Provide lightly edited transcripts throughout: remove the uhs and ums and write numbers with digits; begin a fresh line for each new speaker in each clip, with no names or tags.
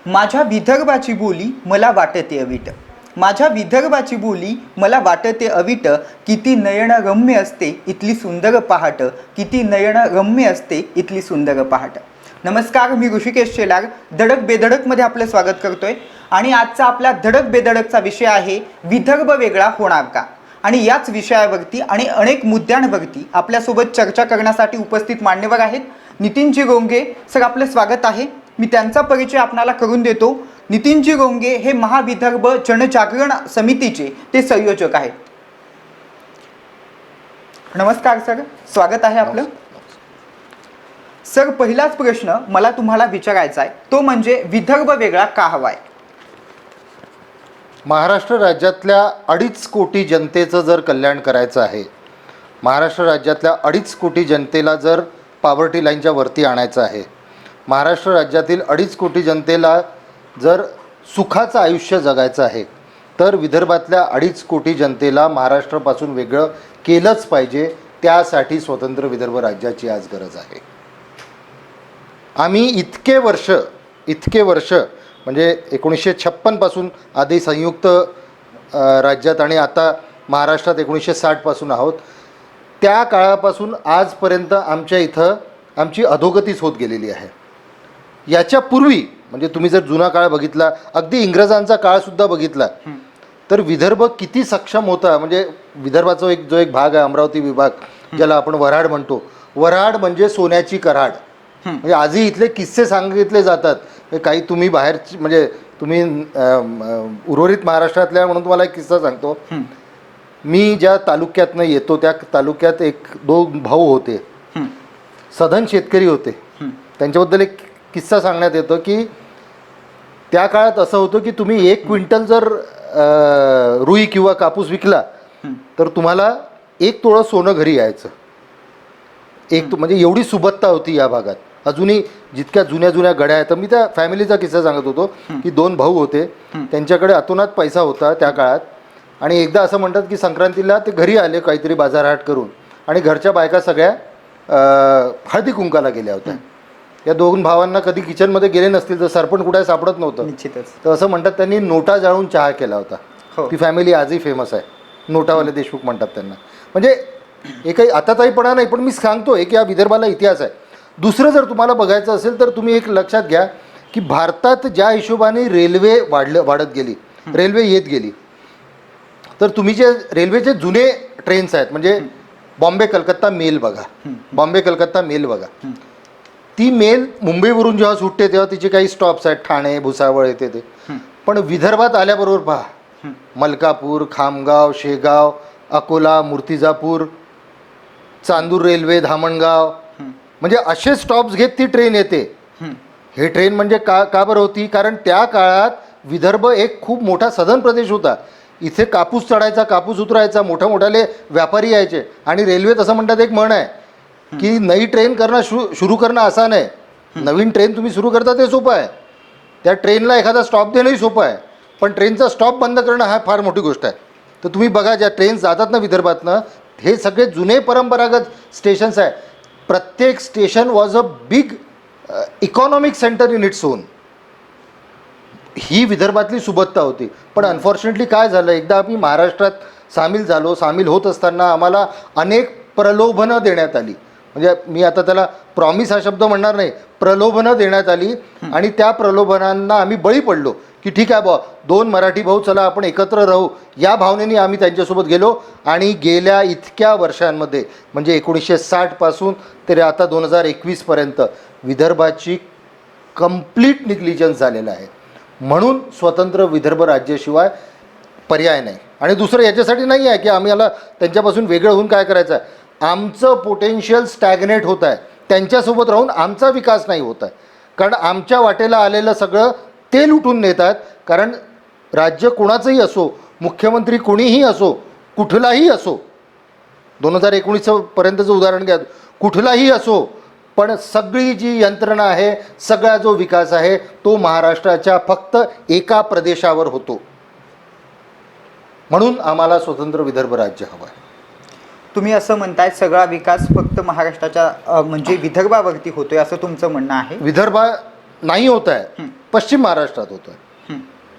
माझ्या विदर्भाची बोली मला वाटते अवीट. माझ्या विदर्भाची बोली मला वाटते अवीट. किती नयनरम्य असते इथली सुंदर पहाट. किती नयनरम्य असते इथली सुंदर पहाट. नमस्कार, मी ऋषिकेश शेलार धडक बेधडकमध्ये आपलं स्वागत करतोय. आणि आजचा आपला धडक बेधडकचा विषय आहे विदर्भ वेगळा होणार का. आणि याच विषयावरती आणि अनेक मुद्द्यांवरती आपल्यासोबत चर्चा करण्यासाठी उपस्थित मान्यवर आहेत. नितीनजी गोंगे सर, आपलं स्वागत आहे. मी त्यांचा परिचय आपणाला करून देतो. नितीनजी गोंगे हे महाविदर्भ जनजागरण समितीचे ते संयोजक आहेत. नमस्कार सर, स्वागत आहे आपलं. सर, पहिलाच प्रश्न मला तुम्हाला विचारायचा आहे तो म्हणजे विदर्भ वेगळा का हवाय.
महाराष्ट्र राज्यातल्या 2.5 कोटी जनतेचं जर कल्याण करायचं आहे, महाराष्ट्र राज्यातल्या 2.5 कोटी जनतेला जर पॉवर्टी लाईनच्या वरती आणायचं आहे, महाराष्ट्र राज्यातील 2.5 कोटी जनतेला जर सुखाचं आयुष्य जगायचं आहे, तर विदर्भातल्या 2.5 कोटी जनतेला महाराष्ट्रापासून वेगळं केलंच पाहिजे. त्यासाठी स्वतंत्र विदर्भ राज्याची आज गरज आहे. आम्ही इतके वर्ष म्हणजे 1956 पासून आधी संयुक्त राज्यात आणि आता महाराष्ट्रात 1960 पासून आहोत. त्या काळापासून आजपर्यंत आमच्या इथं आमची अधोगतीच होत गेलेली आहे. याच्यापूर्वी म्हणजे तुम्ही जर जुना काळ बघितला, अगदी इंग्रजांचा काळसुद्धा बघितला, तर विदर्भ किती सक्षम होता. म्हणजे विदर्भाचा जो एक भाग आहे अमरावती विभाग, ज्याला आपण वऱ्हाड म्हणतो. वऱ्हाड म्हणजे सोन्याची कराड. म्हणजे आजही इथले किस्से सांगितले जातात. काही तुम्ही बाहेर म्हणजे तुम्ही उर्वरित महाराष्ट्रातल्या म्हणून तुम्हाला एक किस्सा सांगतो. मी ज्या तालुक्यातनं येतो त्या तालुक्यात 2 भाऊ होते, सधन शेतकरी होते. त्यांच्याबद्दल एक किस्सा सांगण्यात येतो की त्या काळात असं होतं की तुम्ही 1 क्विंटल जर रुई किंवा कापूस विकला तर तुम्हाला 1 तोळं सोनं घरी यायचं. म्हणजे एवढी सुबत्ता होती या भागात. अजूनही जितक्या जुन्या गड्या आहेत. मी त्या फॅमिलीचा किस्सा सांगत होतो की 2 भाऊ होते, त्यांच्याकडे अतोनात पैसा होता त्या काळात. आणि एकदा असं म्हणतात की संक्रांतीला ते घरी आले काहीतरी बाजारहाट करून, आणि घरच्या बायका सगळ्या हळदी कुंकाला गेल्या होत्या. या 2 भावांना कधी किचनमध्ये गेले नसतील तर सरपण कुठे सापडत नव्हतं.
निश्चितच.
तर असं म्हणतात त्यांनी नोटा जाळून चहा केला होता. ती फॅमिली आजही फेमस आहे. नोटावाले देशमुख म्हणतात त्यांना. म्हणजे हे काही आताताईपणा नाही, पण मी सांगतोय की या विदर्भाला इतिहास आहे. दुसरं जर तुम्हाला बघायचं असेल तर तुम्ही एक लक्षात घ्या की भारतात ज्या हिशोबाने रेल्वे वाढत गेली, रेल्वे येत गेली, तर तुम्ही जे रेल्वेचे जुने ट्रेन्स आहेत म्हणजे बॉम्बे कलकत्ता मेल बघा. ती मेल मुंबईवरून जेव्हा सुटते तेव्हा तिचे काही स्टॉप्स आहेत, ठाणे, भुसावळ येते ते. पण विदर्भात आल्याबरोबर पहा, मलकापूर, खामगाव, शेगाव, अकोला, मूर्तिजापूर, चांदूर रेल्वे, धामणगाव, म्हणजे असे स्टॉप्स घेत ती ट्रेन येते. हे ट्रेन म्हणजे का बरं होती? कारण त्या काळात विदर्भ एक खूप मोठा सधन प्रदेश होता. इथे कापूस चढायचा, कापूस उतरायचा, मोठ्याले व्यापारी यायचे. आणि रेल्वेत असं म्हणतात, एक म्हण आहे की नई ट्रेन करणं सुरू करणं आसान आहे. नवीन ट्रेन तुम्ही सुरू करता ते सोपं आहे, त्या ट्रेनला एखादा स्टॉप देणंही सोपं आहे, पण ट्रेनचा स्टॉप बंद करणं हा फार मोठी गोष्ट आहे. तर तुम्ही बघा, ज्या ट्रेन्स जातात ना विदर्भातनं, हे सगळे जुने परंपरागत स्टेशन्स आहे. प्रत्येक station was a big economic centre in its own. ही विदर्भातली सुबत्ता होती. पण अनफॉर्च्युनेटली काय झालं, एकदा आम्ही महाराष्ट्रात सामील होत असताना आम्हाला अनेक प्रलोभनं देण्यात आली. म्हणजे मी आता त्याला प्रॉमिस हा शब्द म्हणणार नाही, प्रलोभनं देण्यात आली. आणि त्या प्रलोभनांना आम्ही बळी पडलो की ठीक आहे 2 मराठी भाऊ, चला आपण एकत्र राहू, या भावनेने आम्ही त्यांच्यासोबत गेलो. आणि गेल्या इतक्या वर्षांमध्ये म्हणजे 1960 पासून ते आता 2021 पर्यंत विदर्भाची कंप्लीट निग्लिजन्स झालेला आहे. म्हणून स्वतंत्र विदर्भ राज्याशिवाय पर्याय नाही. आणि दुसरं याच्यासाठी नाही आहे की आम्हाला त्यांच्यापासून वेगळं होऊन काय करायचं आहे. आमचं पोटेन्शियल स्टॅग्नेट होत आहे, त्यांच्यासोबत राहून आमचा विकास नाही होत आहे. कारण आमच्या वाटेला आलेलं सगळं ते लुटून नेतात. कारण राज्य कोणाचंही असो, मुख्यमंत्री कोणीही असो, कुठलाही असो, 2019 पर्यंतचं उदाहरण घ्या, कुठलाही असो, पण सगळी जी यंत्रणा आहे, सगळा जो विकास आहे तो महाराष्ट्राच्या फक्त एका प्रदेशावर होतो. म्हणून आम्हाला स्वतंत्र विदर्भ राज्य हवं आहे.
तुम्ही असं म्हणताय सगळा विकास फक्त महाराष्ट्राच्या म्हणजे विदर्भावरती होतोय असं तुमचं म्हणणं आहे.
नाही होत आहे पश्चिम महाराष्ट्रात होत आहे.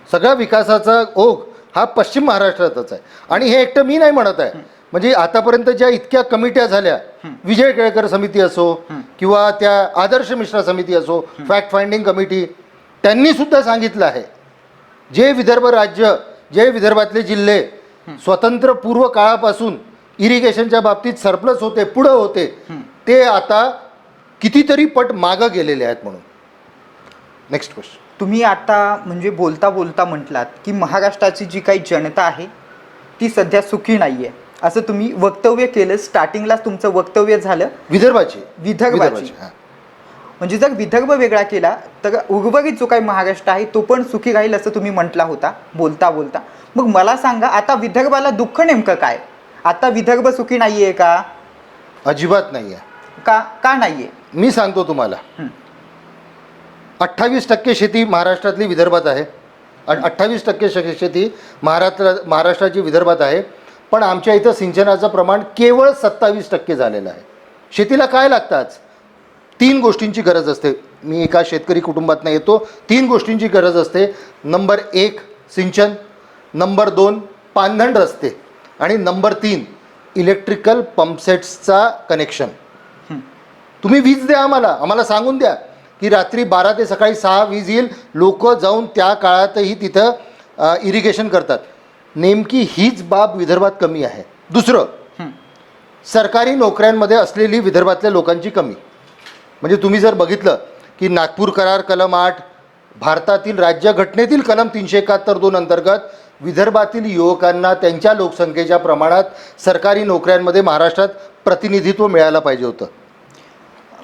सगळ्या विकासाचा ओघ हा पश्चिम महाराष्ट्रातच आहे. आणि हे एकटं मी नाही म्हणत आहे, म्हणजे आतापर्यंत ज्या इतक्या कमिट्या झाल्या, विजय केळकर समिती असो किंवा त्या आदर्श मिश्रा समिती असो, फॅक्ट फाइंडिंग कमिटी, त्यांनी सुद्धा सांगितलं आहे जे विदर्भ राज्य, जे विदर्भातले जिल्हे स्वतंत्र पूर्व काळापासून इरिगेशनच्या बाबतीत सरप्लस होते, पुढं होते, ते आता कितीतरी पट मागं गेलेले आहेत म्हणून. Next question.
तुम्ही आता म्हणजे बोलता बोलता म्हटलात की महाराष्ट्राची जी काही जनता आहे ती सध्या सुखी नाही आहे असं तुम्ही वक्तव्य केलं. स्टार्टिंगलाच तुमचं वक्तव्य झालं विदर्भाची.
हां.
म्हणजे जर विदर्भ वेगळा केला तर उर्वरित जो काही महाराष्ट्र आहे तो पण सुखी राहील असं तुम्ही म्हटला होता बोलता बोलता. मग मला सांगा, आता विदर्भाला दुःख नेमकं काय? आता विदर्भ सुखी नाही आहे का?
अजिबात नाही आहे.
का नाही आहे?
मी सांगतो तुम्हाला. 28% शेती महाराष्ट्रातली विदर्भात आहे, 28% शेती महाराष्ट्राची विदर्भात आहे. पण आमच्या इथं सिंचनाचं प्रमाण केवळ 27% झालेलं आहे. शेतीला काय लागतं आज? 3 गोष्टींची गरज असते. मी एका शेतकरी कुटुंबातून येतो. 3 गोष्टींची गरज असते. नंबर 1 सिंचन, नंबर 2 पांधण रस्ते, आणि नंबर 3 इलेक्ट्रिकल पंपसेट्सचा कनेक्शन. तुम्ही वीज द्या, आम्हाला सांगून द्या की रात्री 12 ते सकाळी 6 वीज येईल. लोक जाऊन त्या काळातही तिथं इरिगेशन करतात. नेमकी हीच बाब विदर्भात कमी आहे. दुसरं, सरकारी नोकऱ्यांमध्ये असलेली विदर्भातल्या लोकांची कमी. म्हणजे तुम्ही जर बघितलं की नागपूर करार कलम 8, भारतातील राज्यघटनेतील कलम 371(2) अंतर्गत विदर्भातील युवकांना त्यांच्या लोकसंख्येच्या प्रमाणात सरकारी नोकऱ्यांमध्ये महाराष्ट्रात प्रतिनिधित्व मिळायला पाहिजे होतं.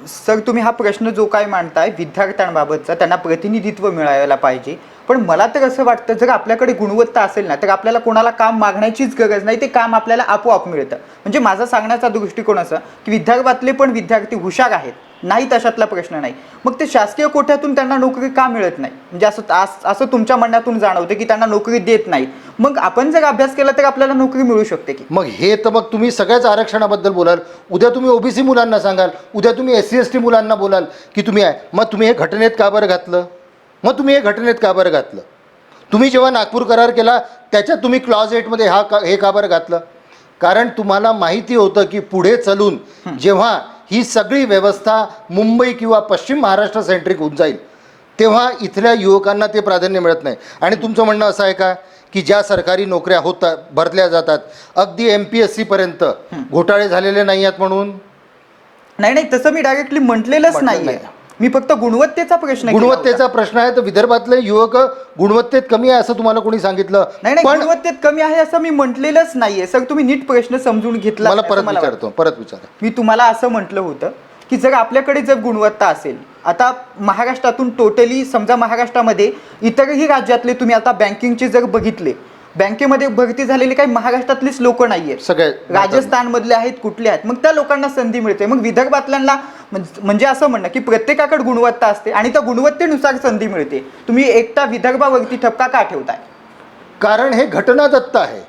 सर, तुम्ही हा प्रश्न जो काय मांडताय विद्यार्थ्यांबाबतचा, त्यांना प्रतिनिधित्व मिळायला पाहिजे, पण मला तर असं वाटतं जर आपल्याकडे गुणवत्ता असेल ना तर आपल्याला कोणाला काम मागण्याचीच गरज नाही, ते काम आपल्याला आपोआप मिळतं. म्हणजे माझा सांगण्याचा दृष्टिकोन असा की विदर्भातले पण विद्यार्थी हुशार आहेत, नाही तशातला प्रश्न नाही. मग ते शासकीय कोट्यातून त्यांना नोकरी का मिळत नाही? म्हणजे असं तुमच्या म्हणण्यातून जाणवतं की त्यांना नोकरी देत नाही. मग आपण जर अभ्यास केला तर आपल्याला नोकरी मिळू शकते की?
मग हे तर मग तुम्ही सगळ्याच आरक्षणाबद्दल बोलाल. उद्या तुम्ही ओबीसी मुलांना सांगाल, उद्या तुम्ही SC ST मुलांना बोलाल की तुम्ही आहे. मग तुम्ही हे घटनेत का बरं घातलं? तुम्ही जेव्हा नागपूर करार केला त्याच्यात तुम्ही क्लॉज 8मध्ये हे का बरं घातलं? कारण तुम्हाला माहिती होतं की पुढे चलून जेव्हा ही सगळी व्यवस्था मुंबई किंवा पश्चिम महाराष्ट्र सेंट्रिक होऊन जाईल तेव्हा इथल्या युवकांना ते प्राधान्य मिळत नाही. आणि तुमचं म्हणणं असं आहे का की ज्या सरकारी नोकऱ्या होतात, भरल्या जातात, अगदी MPSC पर्यंत घोटाळे झालेले नाही आहेत म्हणून?
नाही, तसं मी डायरेक्टली म्हटलेलंच नाही. मी फक्त गुणवत्तेचा प्रश्न
आहे. तर विदर्भातले युवक गुणवत्तेत कमी आहे असं तुम्हाला कोणी सांगितलं?
नाही, गुणवत्तेत कमी आहे असं मी म्हटलेलंच नाहीये. सर, तुम्ही नीट प्रश्न समजून घेतला.
मला परत विचारा.
मी तुम्हाला असं म्हटलं होतं की जर आपल्याकडे जर गुणवत्ता असेल, आता महाराष्ट्रातून टोटली समजा महाराष्ट्रामध्ये इतरही राज्यातले तुम्ही आता बँकिंगचे जर बघितले, बँकेमध्ये भरती झालेले काही महाराष्ट्रातलीच लोक नाहीये,
सगळे
राजस्थान मधले आहेत, कुठले आहेत. मग त्या लोकांना संधी मिळते. मग विदर्भातल्यांना म्हणजे असं म्हणणं की प्रत्येकाकडे गुणवत्ता असते आणि त्या गुणवत्तेनुसार संधी मिळते. तुम्ही एकटा विदर्भावरती ठपका का ठेवताय?
कारण हे घटनादत्त आहे.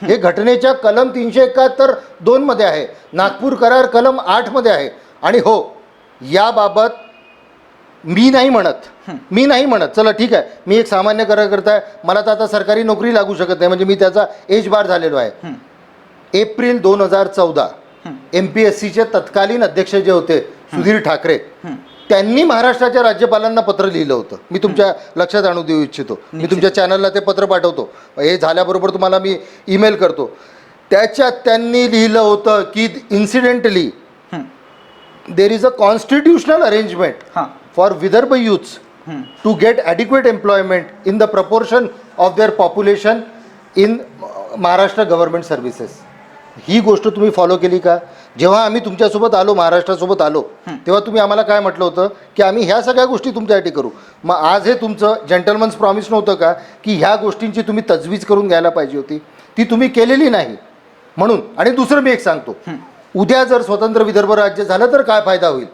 हे घटनेच्या कलम 371(2) मध्ये आहे, नागपूर करार कलम 8 मध्ये आहे. आणि हो, याबाबत मी नाही म्हणत. चला ठीक आहे, मी एक सामान्य कार्यकर्ता आहे, मला तर आता सरकारी नोकरी लागू शकत नाही, म्हणजे मी त्याचा एज बार झालेलो आहे. एप्रिल 2014 MPSCचे तत्कालीन अध्यक्ष जे होते सुधीर ठाकरे, त्यांनी महाराष्ट्राच्या राज्यपालांना पत्र लिहिलं होतं. मी तुमच्या लक्षात आणू देऊ इच्छितो. मी तुमच्या चॅनलला ते पत्र पाठवतो. हे झाल्याबरोबर तुम्हाला मी ईमेल करतो. त्याच्यात त्यांनी लिहिलं होतं की incidentally there is a constitutional arrangement for Vidarbha youths to get adequate employment in the proportion of their population in Maharashtra government services. ही गोष्ट तुम्ही फॉलो केली का? जेव्हा आम्ही तुमच्यासोबत आलो, महाराष्ट्रासोबत आलो, तेव्हा तुम्ही आम्हाला काय म्हटलं होतं की आम्ही ह्या सगळ्या गोष्टी तुमच्यासाठी करू. मग आज हे तुमचं जेंटलमन्स प्रॉमिस नव्हतं का की ह्या गोष्टींची तुम्ही तजवीज करून घ्यायला पाहिजे होती? ती तुम्ही केलेली नाही म्हणून. आणि दुसरं मी एक सांगतो, उद्या जर स्वतंत्र विदर्भ राज्य झालं तर काय फायदा होईल?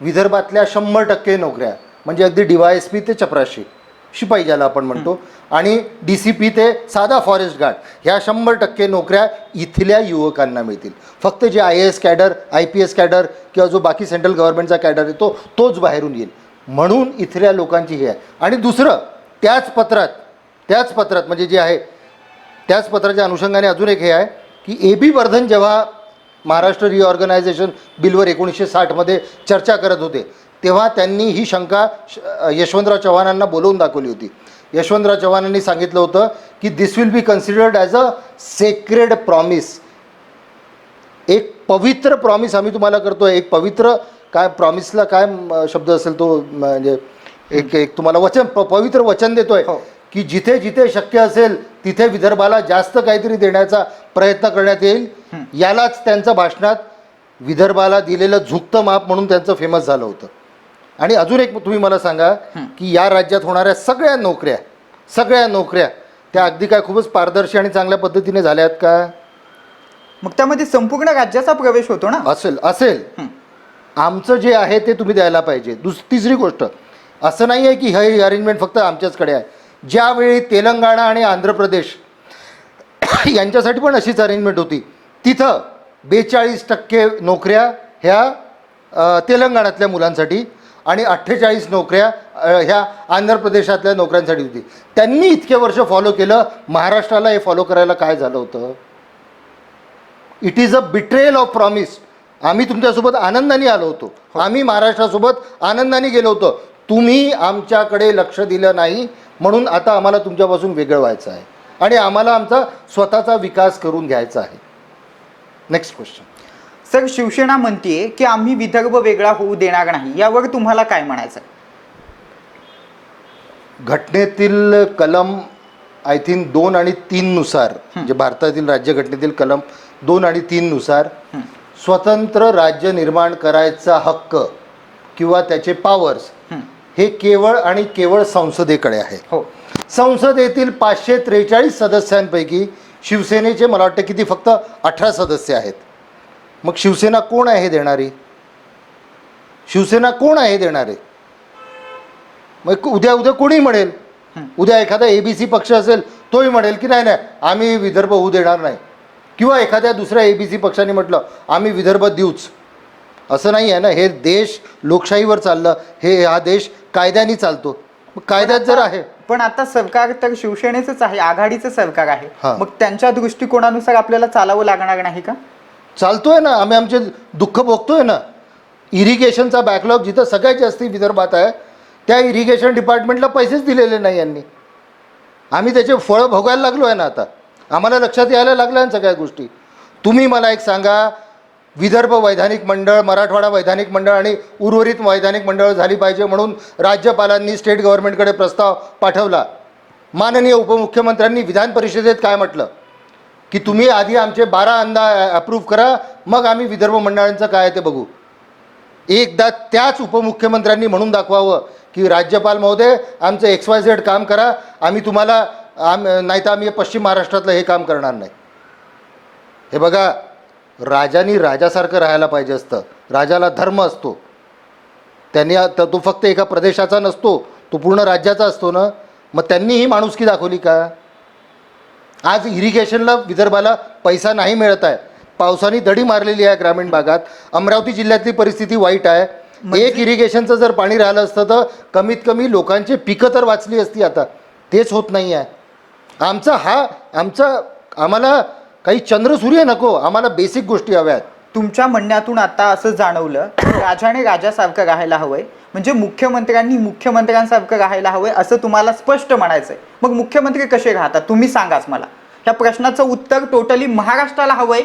विदर्भातल्या 100% नोकऱ्या, म्हणजे अगदी DYSP ते चपराशी, शिपाई ज्याला आपण म्हणतो, आणि DCP ते साधा फॉरेस्ट गार्ड, ह्या 100% नोकऱ्या इथल्या युवकांना मिळतील. फक्त जे IAS कॅडर, IPS कॅडर किंवा जो बाकी सेंट्रल गव्हर्नमेंटचा कॅडर येतो तोच बाहेरून येईल. म्हणून इथल्या लोकांची हे आहे. आणि दुसरं त्याच पत्रात म्हणजे जे आहे त्याच पत्राच्या अनुषंगाने अजून एक हे आहे की ए बी वर्धन जेव्हा महाराष्ट्र रिऑर्गनायझेशन बिलवर 1960मध्ये चर्चा करत होते तेव्हा त्यांनी ही शंका यशवंतराव चव्हाणांना बोलवून दाखवली होती. यशवंतराव चव्हाणांनी सांगितलं होतं की this will be considered as a sacred promise. एक पवित्र प्रॉमिस आम्ही तुम्हाला करतोय. एक पवित्र काय प्रॉमिसला काय शब्द असेल तो म्हणजे एक तुम्हाला वचन पवित्र वचन देतोय की जिथे जिथे शक्य असेल तिथे विदर्भाला जास्त काहीतरी देण्याचा प्रयत्न करण्यात येईल. यालाच त्यांच्या भाषणात विदर्भाला दिलेलं झुकतं माप म्हणून त्यांचं फेमस झालं होतं. आणि अजून एक तुम्ही मला सांगा की या राज्यात होणाऱ्या सगळ्या नोकऱ्या त्या अगदी काय खूपच पारदर्शी आणि चांगल्या पद्धतीने झाल्यात का?
मग त्यामध्ये संपूर्ण राज्याचा प्रवेश होतो ना.
असेल आमचं जे आहे ते तुम्ही द्यायला पाहिजे. तिसरी गोष्ट असं नाही आहे की हे अरेंजमेंट फक्त आमच्याचकडे आहे. ज्यावेळी तेलंगणा आणि आंध्र प्रदेश यांच्यासाठी पण अशीच अरेंजमेंट होती. तिथं 42% नोकऱ्या ह्या तेलंगणातल्या मुलांसाठी आणि 48 नोकऱ्या ह्या आंध्र प्रदेशातल्या नोकऱ्यांसाठी होती. त्यांनी इतके वर्ष फॉलो केलं. महाराष्ट्राला हे फॉलो करायला काय झालं होतं? It is a betrayal of promise. आम्ही तुमच्यासोबत आनंदाने आलो होतो. आम्ही महाराष्ट्रासोबत आनंदाने गेलो होतो. तुम्ही आमच्याकडे लक्ष दिलं नाही म्हणून आता आम्हाला तुमच्यापासून वेगळं व्हायचं आहे आणि आम्हाला आमचा स्वतःचा विकास करून घ्यायचा आहे. Next question.
सर, शिवसेना म्हणते की आम्ही विदर्भ वेगळा होऊ देणार नाही, यावर तुम्हाला काय म्हणायचं?
घटनेतील कलम आय थिंक 2 आणि 3 नुसार म्हणजे भारतातील राज्यघटनेतील कलम 2 आणि 3 नुसार स्वतंत्र राज्य निर्माण करायचा हक्क किंवा त्याचे पॉवर्स हे केवळ आणि केवळ संसदेकडे आहे. संसदेतील 543 सदस्यांपैकी शिवसेनेचे मला वाटतं किती फक्त 18 सदस्य आहेत. मग शिवसेना कोण आहे देणारी? मग उद्या कोणी म्हणेल, उद्या एखादा ABC पक्ष असेल तोही म्हणेल की नाही आम्ही विदर्भ होऊ देणार नाही, किंवा एखाद्या दुसऱ्या ABC पक्षाने म्हटलं आम्ही विदर्भ देऊच. असं नाही आहे ना. हे देश लोकशाहीवर चाललं. हा देश कायद्याने चालतो. कायद्यात जर आहे.
पण आता सरकार तर शिवसेनेचंच आहे, आघाडीचं सरकार आहे. मग त्यांच्या दृष्टिकोनानुसार आपल्याला चालावं लागणार नाही का?
चालतोय ना. आम्ही आमचे दुःख भोगतोय ना. इरिगेशनचा बॅकलॉग जिथं सगळ्यात जास्त विदर्भात आहे त्या इरिगेशन डिपार्टमेंटला पैसेच दिलेले नाही यांनी. आम्ही त्याचे फळं भोगायला लागलो आहे ना. आता आम्हाला लक्षात यायला लागल्या ना सगळ्या गोष्टी. तुम्ही मला एक सांगा, विदर्भ वैधानिक मंडळ, मराठवाडा वैधानिक मंडळ आणि उर्वरित वैधानिक मंडळ झाली पाहिजे म्हणून राज्यपालांनी स्टेट गव्हर्नमेंटकडे प्रस्ताव पाठवला. माननीय उपमुख्यमंत्र्यांनी विधान परिषदेत काय म्हटलं की तुम्ही आधी आमचे 12 अप्रूव्ह करा, मग आम्ही विदर्भ मंडळांचं काय ते बघू. एकदा त्याच उपमुख्यमंत्र्यांनी म्हणून दाखवावं की राज्यपाल महोदय आमचं XYZ काम करा, आम्ही तुम्हाला नाही तर आम्ही पश्चिम महाराष्ट्रातलं हे काम करणार नाही. हे बघा, राजानी राजासारखं राहायला पाहिजे असतं. राजाला धर्म असतो. त्यांनी तो फक्त एका प्रदेशाचा नसतो, तो पूर्ण राज्याचा असतो ना. मग त्यांनी ही माणुसकी दाखवली का? आज इरिगेशनला विदर्भाला पैसा नाही मिळत आहे. पावसाने दडी मारलेली आहे ग्रामीण भागात. अमरावती जिल्ह्यातली परिस्थिती वाईट आहे. एक इरिगेशनचं जर पाणी राहिलं असतं तर कमीत कमी लोकांची पिकं तर वाचली असती. आता तेच होत नाही आहे. आम्हाला काही चंद्रसूर्य नको, आम्हाला बेसिक गोष्टी हव्यात.
तुमच्या म्हणण्यातून आता असं जाणवलं की राजाने राजासारखं राहायला हवंय, म्हणजे मुख्यमंत्र्यांनी मुख्यमंत्र्यांसारखं राहायला हवंय असं तुम्हाला स्पष्ट म्हणायचंय. मग मुख्यमंत्री कसे राहतात तुम्ही सांगाच मला. या प्रश्नाचं उत्तर टोटली महाराष्ट्राला हवंय.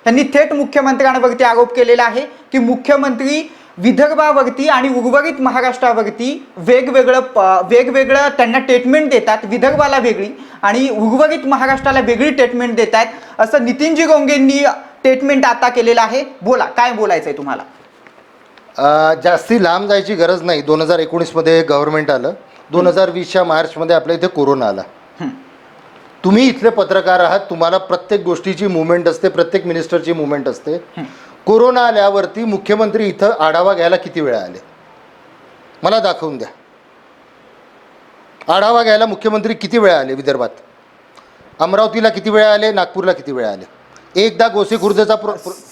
त्यांनी थेट मुख्यमंत्र्यांवरती आरोप केलेला आहे की मुख्यमंत्री विदर्भावरती आणि उर्वरित महाराष्ट्रावरती वेगवेगळं त्यांना ट्रीटमेंट देतात. विदर्भाला वेगळी आणि उर्वरित महाराष्ट्राला वेगळी ट्रीटमेंट देत आहेत, असं नितीनजी गोंगेंनी स्टेटमेंट आता केलेलं आहे. बोला, काय बोलायचं आहे तुम्हाला?
जास्ती लांब जायची गरज नाही. 2019मध्ये गव्हर्नमेंट आलं. 2020च्या मार्चमध्ये आपल्या इथे कोरोना आला. तुम्ही इथले पत्रकार आहात, तुम्हाला प्रत्येक गोष्टीची मुवमेंट असते, प्रत्येक मिनिस्टरची मुवमेंट असते. कोरोना आल्यावरती मुख्यमंत्री इथं आढावा घ्यायला किती वेळा आले मला दाखवून द्या. आढावा घ्यायला मुख्यमंत्री किती वेळा आले विदर्भात? अमरावतीला किती वेळा आले? नागपूरला किती वेळा आले? एकदा गोसेखुर्दचा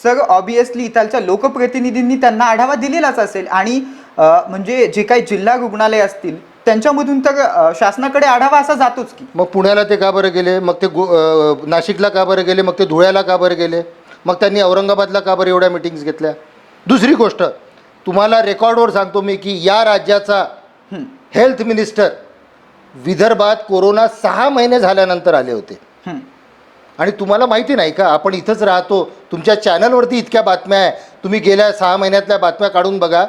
सर ऑब्विसली इथलच्या लोकप्रतिनिधींनी त्यांना आढावा दिलेलाच असेल आणि म्हणजे जे काही जिल्हा रुग्णालय असतील त्यांच्यामधून तर शासनाकडे आढावा असा जातोच की.
मग पुण्याला ते का बरं गेले, मग ते नाशिकला का बरं गेले, मग ते धुळ्याला का बरं गेले, मग त्यांनी औरंगाबादला का बरं एवढ्या मिटिंग्स घेतल्या. दुसरी गोष्ट तुम्हाला रेकॉर्डवर सांगतो मी की या राज्याचा हेल्थ मिनिस्टर विदर्भात कोरोना 6 महिने झाल्यानंतर आले होते. आणि तुम्हाला माहिती नाही का, आपण इथंच राहतो, तुमच्या चॅनलवरती इतक्या बातम्या आहे, तुम्ही गेल्या 6 महिन्यातल्या बातम्या काढून बघा.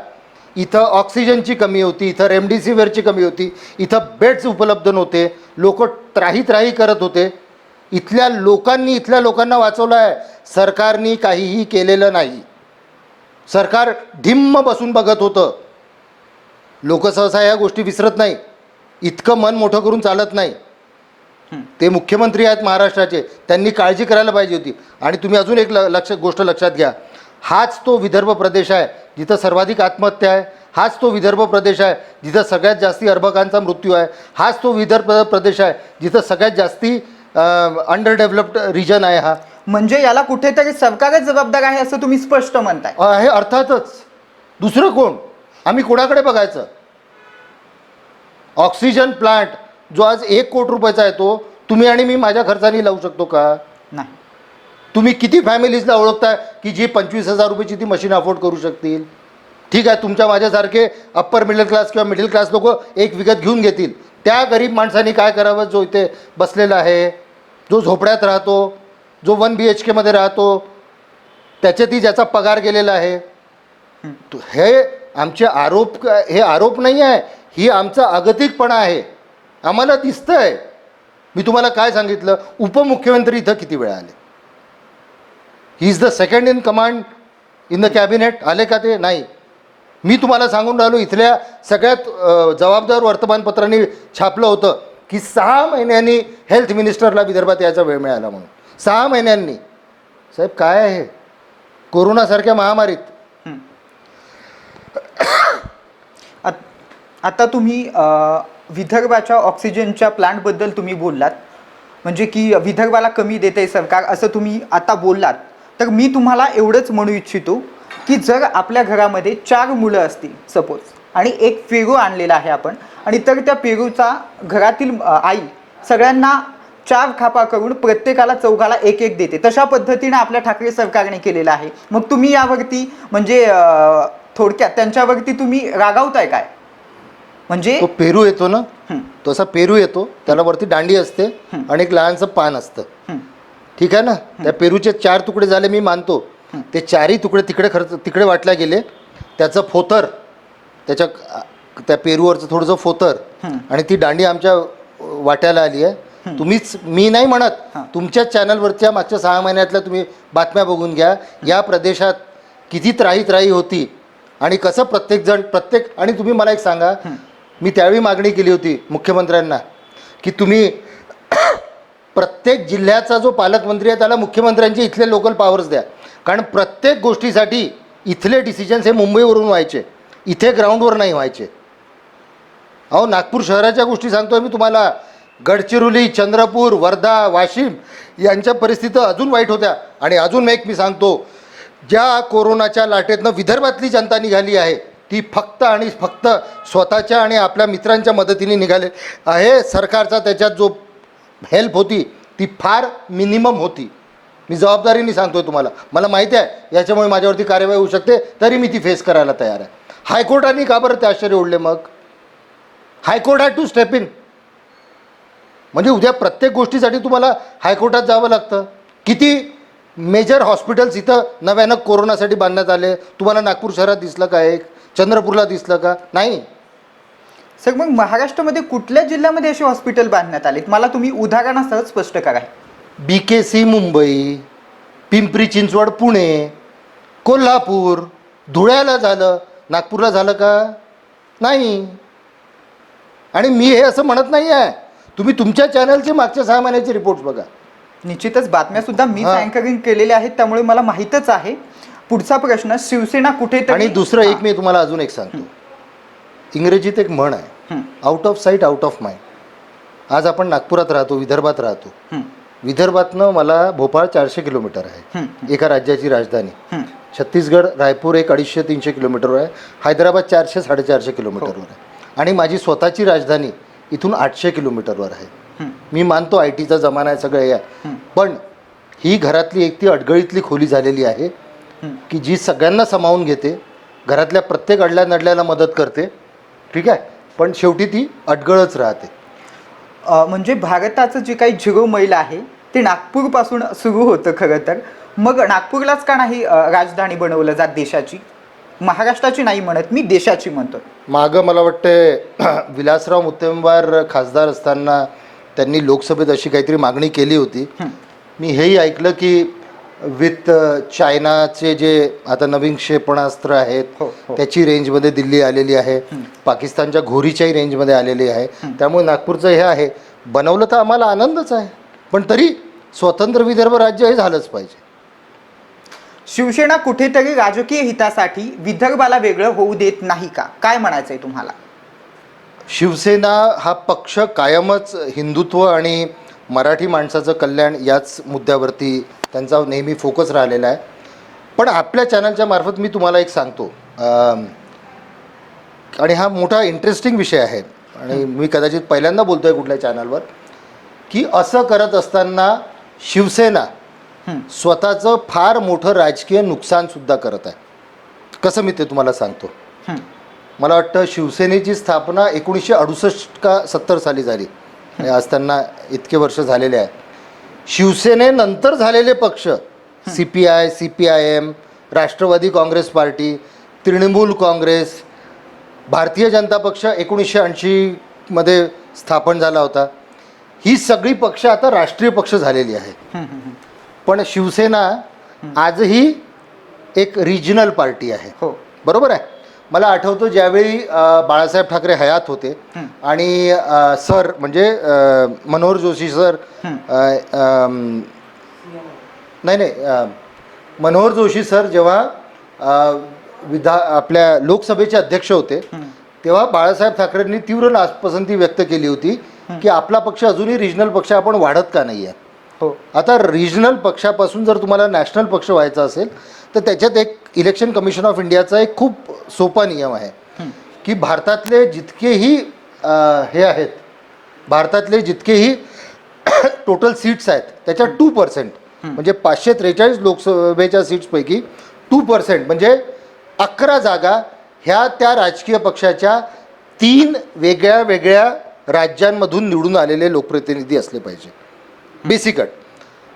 इथं ऑक्सिजनची कमी होती, इथं रेमडेसिवीरची कमी होती, इथं बेड्स उपलब्ध नव्हते, लोक त्राही करत होते. इथल्या लोकांना वाचवलं आहे. सरकारने काहीही केलेलं नाही. सरकार ढिम्म बसून बघत होतं. लोक सहसा या गोष्टी विसरत नाही. इतकं मन मोठं करून चालत नाही. ते मुख्यमंत्री आहेत महाराष्ट्राचे, त्यांनी काळजी करायला पाहिजे होती. आणि तुम्ही अजून एक गोष्ट लक्षात घ्या, हाच तो विदर्भ प्रदेश आहे जिथं सर्वाधिक आत्महत्या आहे. हाच तो विदर्भ प्रदेश आहे जिथं सगळ्यात जास्ती अर्भकांचा मृत्यू आहे. हाच तो विदर्भ प्रदेश आहे जिथं सगळ्यात जास्ती अंडर डेव्हलप्ड रिजन आहे. हा
म्हणजे याला कुठेतरी सरकारच जबाबदार आहे असं तुम्ही स्पष्ट म्हणताय.
हे अर्थातच. दुसरं कोण? आम्ही कोणाकडे बघायचं? ऑक्सिजन प्लांट जो आज 1 कोटी रुपयाचा आहे तो तुम्ही आणि मी माझ्या खर्चाने लावू शकतो का?
नाही.
तुम्ही किती फॅमिलीजला ओळखताय की जी 25,000 रुपयाची ती मशीन अफोर्ड करू शकतील? ठीक आहे, तुमच्या माझ्यासारखे अप्पर मिडल क्लास किंवा मिडल क्लास लोक एक विकत घेऊन घेतील. त्या गरीब माणसांनी काय करावं, जो इथे बसलेला आहे, जो झोपड्यात राहतो, जो 1 BHK राहतो, ज्याचा पगार गेलेला आहे. हे आमचे आरोप नाही आहे, ही आमचा अगतिकपणा आहे. आम्हाला दिसतं आहे. मी तुम्हाला काय सांगितलं, उपमुख्यमंत्री इथं किती वेळा आले? He is the second in command in the cabinet. आले का ते? नाही. मी तुम्हाला सांगून राहिलो, इथल्या सगळ्यात जबाबदार वर्तमानपत्रांनी छापलं होतं की 6 महिन्यांनी हेल्थ मिनिस्टरला विदर्भात यायचा वेळ मिळाला म्हणून. 6 महिन्यांनी. साहेब काय आहे कोरोनासारख्या महामारीत?
आता तुम्ही विदर्भाच्या ऑक्सिजनच्या प्लांटबद्दल तुम्ही बोललात, म्हणजे की विदर्भाला कमी देते सरकार असं तुम्ही आता बोललात. तर मी तुम्हाला एवढंच म्हणू इच्छितो की जर आपल्या घरामध्ये 4 मुलं असतील सपोज, आणि एक पेरू आणलेला आहे आपण, आणि तर त्या पेरूचा घरातील आई सगळ्यांना 4 खापा करून प्रत्येकाला चौघाला 1-1 देते, तशा पद्धतीने आपल्या ठाकरे सरकारने केलेलं आहे. मग तुम्ही यावरती म्हणजे थोडक्यात त्यांच्यावरती तुम्ही रागावताय काय? म्हणजे
तो पेरू येतो ना, तो असा पेरू येतो, त्याला वरती दांडी असते आणि एक लहानसं पान असतं. ठीक आहे ना, त्या पेरूचे 4 तुकडे झाले, मी मानतो. ते 4ही तुकडे तिकडे वाटल्या गेले. त्याचं फोतर, त्या पेरूवरचं थोडंसं फोतर आणि ती दांडी आमच्या वाट्याला आली आहे. तुम्हीच, मी नाही म्हणत, तुमच्या चॅनलवरच्या मागच्या 6 महिन्यातल्या तुम्ही बातम्या बघून घ्या. या प्रदेशात किती त्राही होती आणि कसं प्रत्येक आणि तुम्ही मला एक सांगा, मी त्यावेळी मागणी केली होती मुख्यमंत्र्यांना की तुम्ही प्रत्येक जिल्ह्याचा जो पालकमंत्री आहे त्याला मुख्यमंत्र्यांचे इथले लोकल पॉवर्स द्या. कारण प्रत्येक गोष्टीसाठी इथले डिसिजन्स हे मुंबईवरून व्हायचे, इथे ग्राउंडवर नाही व्हायचे. अहो, नागपूर शहराच्या गोष्टी सांगतोय मी तुम्हाला. गडचिरोली, चंद्रपूर, वर्धा, वाशिम यांच्या परिस्थिती अजून वाईट होत्या. आणि अजून एक मी सांगतो, ज्या कोरोनाच्या लाटेतनं विदर्भातली जनता निघाली आहे ती फक्त आणि फक्त स्वतःच्या आणि आपल्या मित्रांच्या मदतीने निघाले आहे. सरकारचा त्याच्यात जो हेल्प होती ती फार मिनिमम होती. मी जबाबदारीने सांगतोय तुम्हाला. मला माहिती आहे याच्यामुळे माझ्यावरती कार्यवाही होऊ शकते, तरी मी ती फेस करायला तयार आहे. हायकोर्टाने का बरं ते आश्चर्य ओढले? मग high court had to step in. म्हणजे उद्या प्रत्येक गोष्टीसाठी तुम्हाला हायकोर्टात जावं लागतं. किती मेजर हॉस्पिटल्स इथं नव्यानं कोरोनासाठी बांधण्यात आले. तुम्हाला नागपूर शहरात दिसलं का? एक चंद्रपूरला दिसलं का? नाही.
सर, मग महाराष्ट्रामध्ये कुठल्या जिल्ह्यामध्ये असे हॉस्पिटल बांधण्यात आलेत? मला तुम्ही उदाहरणासह स्पष्ट करा.
BKC मुंबई, पिंपरी चिंचवड पुणे, कोल्हापूर, धुळ्याला झालं, नागपूरला झालं का? नाही. आणि मी हे असं म्हणत नाही आहे. तुम्ही तुमच्या चॅनलचे मागच्या 6 महिन्याचे रिपोर्ट्स बघा.
निश्चितच बातम्या सुद्धा मीच अँकरिंग केलेल्या आहेत, त्यामुळे मला माहीतच आहे. पुढचा प्रश्न, शिवसेना कुठेतरी. आणि
दुसरं एक मी तुम्हाला अजून एक सांगतो. इंग्रजीत एक म्हण आहे, out of site out of mind. आज आपण नागपुरात राहतो, विदर्भात राहतो. विदर्भातनं मला भोपाळ 400 किलोमीटर आहे, एका राज्याची राजधानी. छत्तीसगड रायपूर एक 250-300 किलोमीटरवर आहे, हैदराबाद 400-450 किलोमीटरवर आहे, आणि माझी स्वतःची राजधानी इथून 800 किलोमीटरवर आहे. मी मानतो आय टीचा जमाना आहे, सगळं आहे, पण ही घरातली एक ती अडगळीतली खोली झालेली आहे की जी सगळ्यांना सामावून घेते, घरातल्या प्रत्येक अडल्या नडल्याला मदत करते, ठीक आहे, पण शेवटी ती अडगळच राहते.
म्हणजे भारताचं जे काही झिरो मैल आहे ते नागपूरपासून सुरू होतं खरं तर. मग नागपूरलाच का नाही राजधानी बनवलं जात देशाची? महाराष्ट्राची नाही म्हणत मी, देशाची म्हणतो.
मागं मला वाटते विलासराव मुत्तेमवार खासदार असताना त्यांनी लोकसभेत अशी काहीतरी मागणी केली होती. मी हेही ऐकलं की विथ चायनाचे जे आता नवीन क्षेपणास्त्र आहेत त्याची रेंजमध्ये दिल्ली आलेली आहे, पाकिस्तानच्या घोरीच्याही रेंजमध्ये आलेली आहे. त्यामुळे नागपूरचं हे आहे, बनवलं तर आम्हाला आनंदच आहे, पण तरी स्वतंत्र विदर्भ राज्य हे झालंच पाहिजे.
शिवसेना कुठेतरी राजकीय हितासाठी विदर्भाला वेगळं होऊ देत नाही का? काय म्हणायचं आहे तुम्हाला?
शिवसेना हा पक्ष कायमच हिंदुत्व आणि मराठी माणसाचं कल्याण याच मुद्द्यावरती त्यांचा नेहमी फोकस राहिलेला आहे. पण आपल्या चॅनलच्या मार्फत मी तुम्हाला एक सांगतो, आणि हा मोठा इंटरेस्टिंग विषय आहे आणि मी कदाचित पहिल्यांदा बोलतो आहे कुठल्या चॅनलवर, की असं करत असताना शिवसेना स्वतःचं फार मोठं राजकीय नुकसानसुद्धा करत आहे. कसं मी ते तुम्हाला सांगतो. मला वाटतं शिवसेनेची स्थापना 1968 का 70 साली झाली, आज त्यांना इतके वर्ष झालेले आहेत. शिवसेनेनंतर झालेले पक्ष CPI, CPIM, Rashtrawadi Congress party, Trinamool Congress, Bharatiya Janata पक्ष 1980 स्थापन झाला होता, ही सगळी पक्ष आता राष्ट्रीय पक्ष झालेली आहे. पण शिवसेना आजही एक रिजनल पार्टी आहे. बरोबर आहे. मला आठवतं ज्यावेळी बाळासाहेब ठाकरे हयात होते आणि सर म्हणजे मनोहर जोशी सर, मनोहर जोशी सर जेव्हा आपल्या लोकसभेचे अध्यक्ष होते तेव्हा बाळासाहेब ठाकरेंनी तीव्र नापसंती व्यक्त केली होती की आपला पक्ष अजूनही रिजनल पक्ष आपण वाढत का नाही आहे. आता रिजनल पक्षापासून जर तुम्हाला नॅशनल पक्ष व्हायचा असेल तर त्याच्यात एक इलेक्शन कमिशन ऑफ इंडियाचा एक खूप सोपा नियम आहे की भारतातले जितकेही हे आहेत, भारतातले जितकेही टोटल सीट्स आहेत त्याच्या 2%, म्हणजे 543 लोकसभेच्या सीट्सपैकी 2% म्हणजे 11 जागा ह्या त्या राजकीय पक्षाच्या 3 वेगळ्या वेगळ्या राज्यांमधून निवडून आलेले लोकप्रतिनिधी असले पाहिजे. बेसिक अट.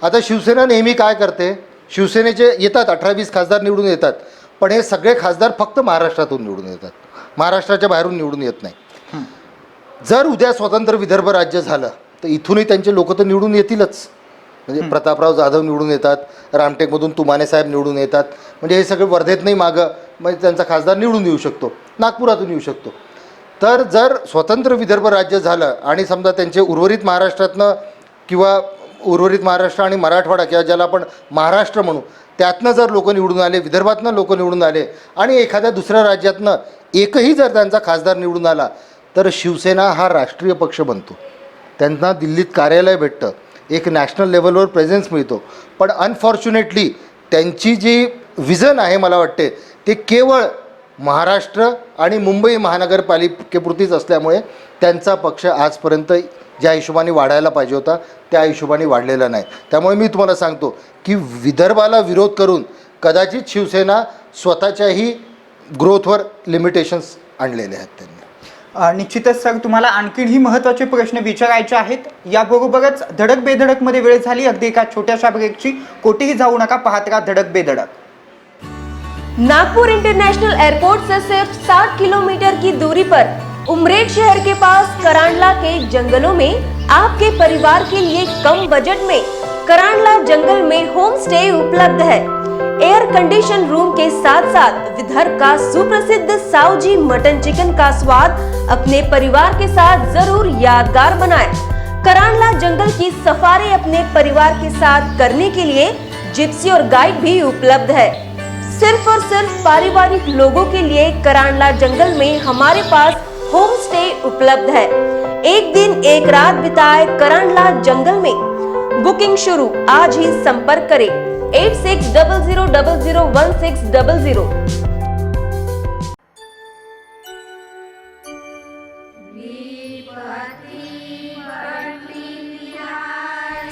आता शिवसेना नेहमी काय करते, शिवसेनेचे येतात 18-20 खासदार निवडून येतात, पण हे सगळे खासदार फक्त महाराष्ट्रातून निवडून येतात, महाराष्ट्राच्या बाहेरून निवडून येत नाही. जर उद्या स्वतंत्र विदर्भ राज्य झालं तर इथूनही त्यांचे लोक तर निवडून येतीलच. म्हणजे प्रतापराव जाधव निवडून येतात, रामटेकमधून तुमाने साहेब निवडून येतात, म्हणजे हे सगळे वर्धेत नाही मागं, म्हणजे त्यांचा खासदार निवडून येऊ शकतो, नागपुरातून येऊ शकतो. तर जर स्वतंत्र विदर्भ राज्य झालं आणि समजा त्यांचे उर्वरित महाराष्ट्रातनं किंवा उर्वरित महाराष्ट्र आणि मराठवाडा किंवा ज्याला आपण महाराष्ट्र म्हणू त्यातनं जर लोक निवडून आले, विदर्भातनं लोक निवडून आले आणि एखाद्या दुसऱ्या राज्यातनं एकही जर त्यांचा खासदार निवडून आला तर शिवसेना हा राष्ट्रीय पक्ष बनतो. त्यांना दिल्लीत कार्यालय भेटतं, एक नॅशनल लेवलवर प्रेझेन्स मिळतो. पण अनफॉर्च्युनेटली त्यांची जी विजन आहे मला वाटते ते केवळ महाराष्ट्र आणि मुंबई महानगरपालिकेपुरतीच असल्यामुळे त्यांचा पक्ष आजपर्यंत ज्या हिशोबाने वाढायला पाहिजे होता त्या हिशोबाने वाढलेला नाही. त्यामुळे मी तुम्हाला सांगतो की विदर्भाला विरोध करून कदाचित शिवसेना स्वतःच्याही ग्रोथवर लिमिटेशन्स आणलेले आहेत त्यांनी.
निश्चितच सर, तुम्हाला आणखीनही महत्त्वाचे प्रश्न विचारायचे आहेत. याबरोबरच धडक बेधडकमध्ये वेळ झाली अगदी एका छोट्याशा ब्रेकची. कोठेही जाऊ नका, पाहत राहा धडक बेधडक.
नागपुर इंटरनेशनल एयरपोर्ट से सिर्फ 60 किलोमीटर की दूरी पर उमरेड शहर के पास करांडला के जंगलों में आपके परिवार के लिए कम बजट में करांडला जंगल में होम स्टे उपलब्ध है. एयर कंडीशन रूम के साथ साथ विदर्भ का सुप्रसिद्ध सावजी मटन चिकन का स्वाद अपने परिवार के साथ जरूर यादगार बनाएं. करांडला जंगल की सफारी अपने परिवार के साथ करने के लिए जिप्सी और गाइड भी उपलब्ध है. सिर्फ और सिर्फ पारिवारिक लोगों के लिए करांडला जंगल में हमारे पास होम स्टे उपलब्ध है. एक दिन एक रात बिताए करांडला जंगल में. बुकिंग शुरू, आज ही संपर्क करें 8600001600.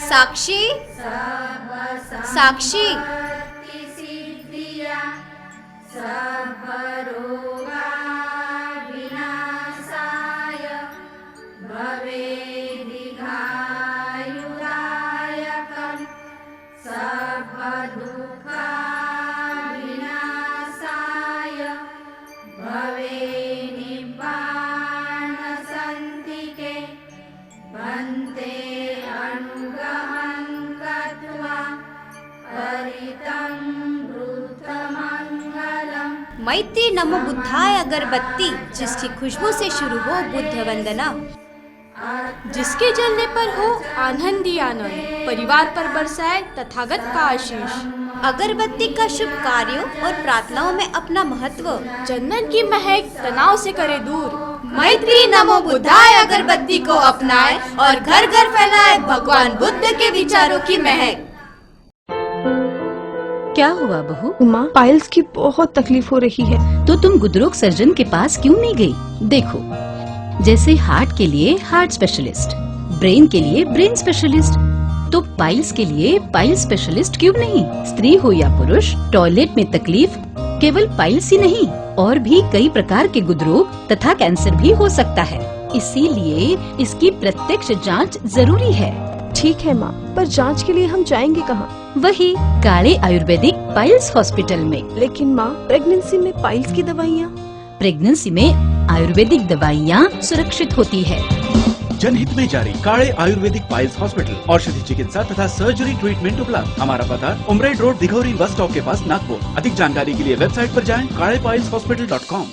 साक्षी साक्षी मैत्री नमो बुद्धाय अगरबत्ती, जिसकी खुशबू से शुरू हो बुद्ध वंदना,
जिसके जलने पर हो आनंद ही आनंद, परिवार पर बरसाए तथागत का आशीष।
अगरबत्ती का शुभ कार्यों और प्रार्थनाओं में अपना महत्व,
चंदन की महक तनाव से करे दूर।
मैत्री नमो बुद्धाय अगरबत्ती को अपनाए और घर घर फैलाए भगवान बुद्ध के विचारों की महक।
क्या हुआ बहू?
माँ, पाइल्स की बहुत तकलीफ हो रही है।
तो तुम गुदरोग सर्जन के पास क्यों नहीं गई? देखो, जैसे हार्ट के लिए हार्ट स्पेशलिस्ट, ब्रेन के लिए ब्रेन स्पेशलिस्ट, तो पाइल्स के लिए पाइल स्पेशलिस्ट क्यों नहीं? स्त्री हो या पुरुष, टॉयलेट में तकलीफ केवल पाइल्स ही नहीं, और भी कई प्रकार के गुदरोग तथा कैंसर भी हो सकता है। इसीलिए इसकी प्रत्यक्ष जांच जरूरी है।
ठीक है माँ, पर जांच के लिए हम जाएंगे कहाँ?
वही काले आयुर्वेदिक पाइल्स हॉस्पिटल में।
लेकिन माँ, प्रेगनेंसी में पाइल्स की दवाइयाँ?
प्रेगनेंसी में आयुर्वेदिक दवाइयाँ सुरक्षित होती है।
जनहित में जारी काले आयुर्वेदिक पाइल्स हॉस्पिटल, औषधि चिकित्सा तथा सर्जरी ट्रीटमेंट उपलब्ध। हमारा पता उमरेड रोड, दिघौरी बस स्टॉप के पास, नागपुर। अधिक जानकारी के लिए वेबसाइट पर जाएं kalepileshospital.com।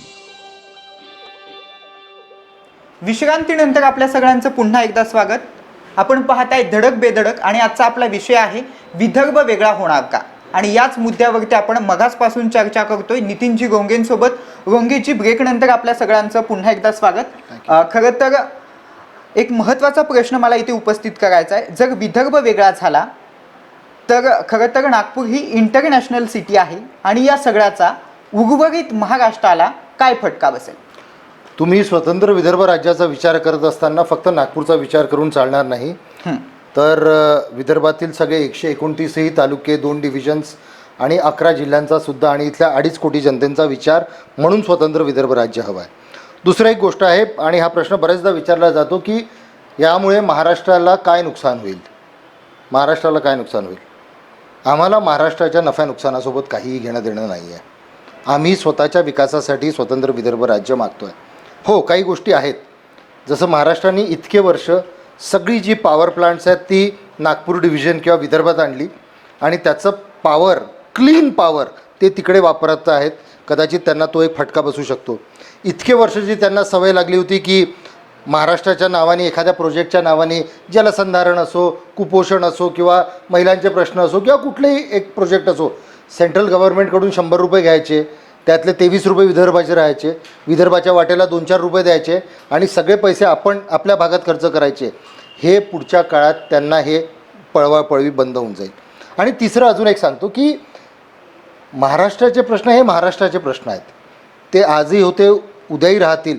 विश्रांतीनंतर आपल्या सगळ्यांचं पुन्हा एकदा स्वागत। आपण पाहताय धडक बेधडक आणि आजचा आपला विषय आहे विदर्भ वेगळा होणार का, आणि याच मुद्द्यावरती आपण मगासपासून चर्चा करतोय नितीनजी गोंगेंसोबत। गोंगेजी, ब्रेक नंतर आपल्या सगळ्यांचं पुन्हा एकदा स्वागत। खरं तर एक महत्त्वाचा प्रश्न मला इथे उपस्थित करायचा आहे। जर विदर्भ वेगळा झाला तर खरं तर नागपूर ही इंटरनॅशनल सिटी आहे, आणि या सगळ्याचा उर्वरित महाराष्ट्राला काय फटका बसेल?
तुम्ही स्वतंत्र विदर्भ राज्याचा विचार करत असताना फक्त नागपूरचा विचार करून चालणार नाही, तर विदर्भातील सगळे 129ही तालुके, 2 डिव्हिजन्स आणि 11 जिल्ह्यांचा सुद्धा आणि इथल्या 2.5 कोटी जनतेचा विचार म्हणून स्वतंत्र विदर्भ राज्य हवं आहे। दुसरं एक गोष्ट आहे, आणि हा प्रश्न बरेचदा विचारला जातो की यामुळे महाराष्ट्राला काय नुकसान होईल, महाराष्ट्राला काय नुकसान होईल? आम्हाला महाराष्ट्राच्या नफ्या नुकसानासोबत काहीही घेणं देणं नाही आहे। आम्ही स्वतःच्या विकासासाठी स्वतंत्र विदर्भ राज्य मागतो आहे। हो, काही गोष्टी आहेत, जसं महाराष्ट्राने इतके वर्ष सगळी जी पॉवर प्लांट्स आहेत ती नागपूर डिव्हिजन किंवा विदर्भात आणली, आणि त्याचं पॉवर, क्लीन पॉवर ते तिकडे वापरत आहेत। कदाचित त्यांना तो एक फटका बसू शकतो। इतके वर्ष जी त्यांना सवय लागली होती की महाराष्ट्राच्या नावाने, एखाद्या प्रोजेक्टच्या नावाने जलसंधारण असो, कुपोषण असो, किंवा महिलांचे प्रश्न असो, किंवा कुठलेही एक प्रोजेक्ट असो, सेंट्रल गव्हर्नमेंटकडून 100 रुपये घ्यायचे, त्यातले 23 रुपये विदर्भाचे राहायचे, विदर्भाच्या वाटेला 2-4 रुपये द्यायचे, आणि सगळे पैसे आपण आपल्या भागात खर्च करायचे। हे पुढच्या काळात त्यांना हे पळवापळवी बंद होऊन जाईल। आणि तिसरं अजून एक सांगतो की महाराष्ट्राचे प्रश्न हे महाराष्ट्राचे प्रश्न आहेत, ते आजही होते, उद्याही राहतील।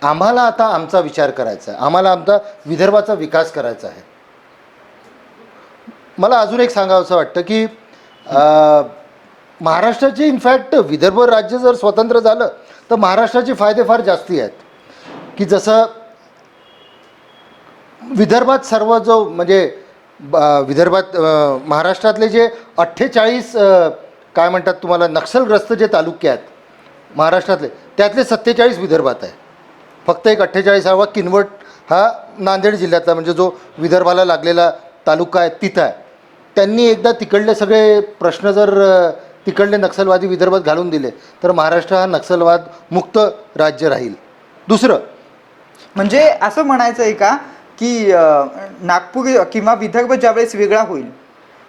आम्हाला आता आमचा विचार करायचा आहे, आम्हाला आमचा विदर्भाचा विकास करायचा आहे। मला अजून एक सांगावंसं वाटतं की महाराष्ट्राचे, इनफॅक्ट विदर्भ राज्य जर स्वतंत्र झालं तर महाराष्ट्राचे फायदे फार जास्ती आहेत, की जसं विदर्भात सर्व जो म्हणजे विदर्भात महाराष्ट्रातले जे 48 काय म्हणतात तुम्हाला नक्षलग्रस्त जे तालुके आहेत महाराष्ट्रातले, त्यातले 47 विदर्भात आहे। फक्त एक 48वा किनवट हा नांदेड जिल्ह्यातला, म्हणजे जो विदर्भाला लागलेला तालुका आहे तिथं आहे। त्यांनी एकदा तिकडले सगळे प्रश्न जर तिकडले नक्षलवादी विदर्भात घालून दिले तर महाराष्ट्र हा नक्षलवाद मुक्त राज्य राहील। दुसरं
म्हणजे असं म्हणायचं आहे का की नागपूर किंवा विदर्भ ज्यावेळेस वेगळा होईल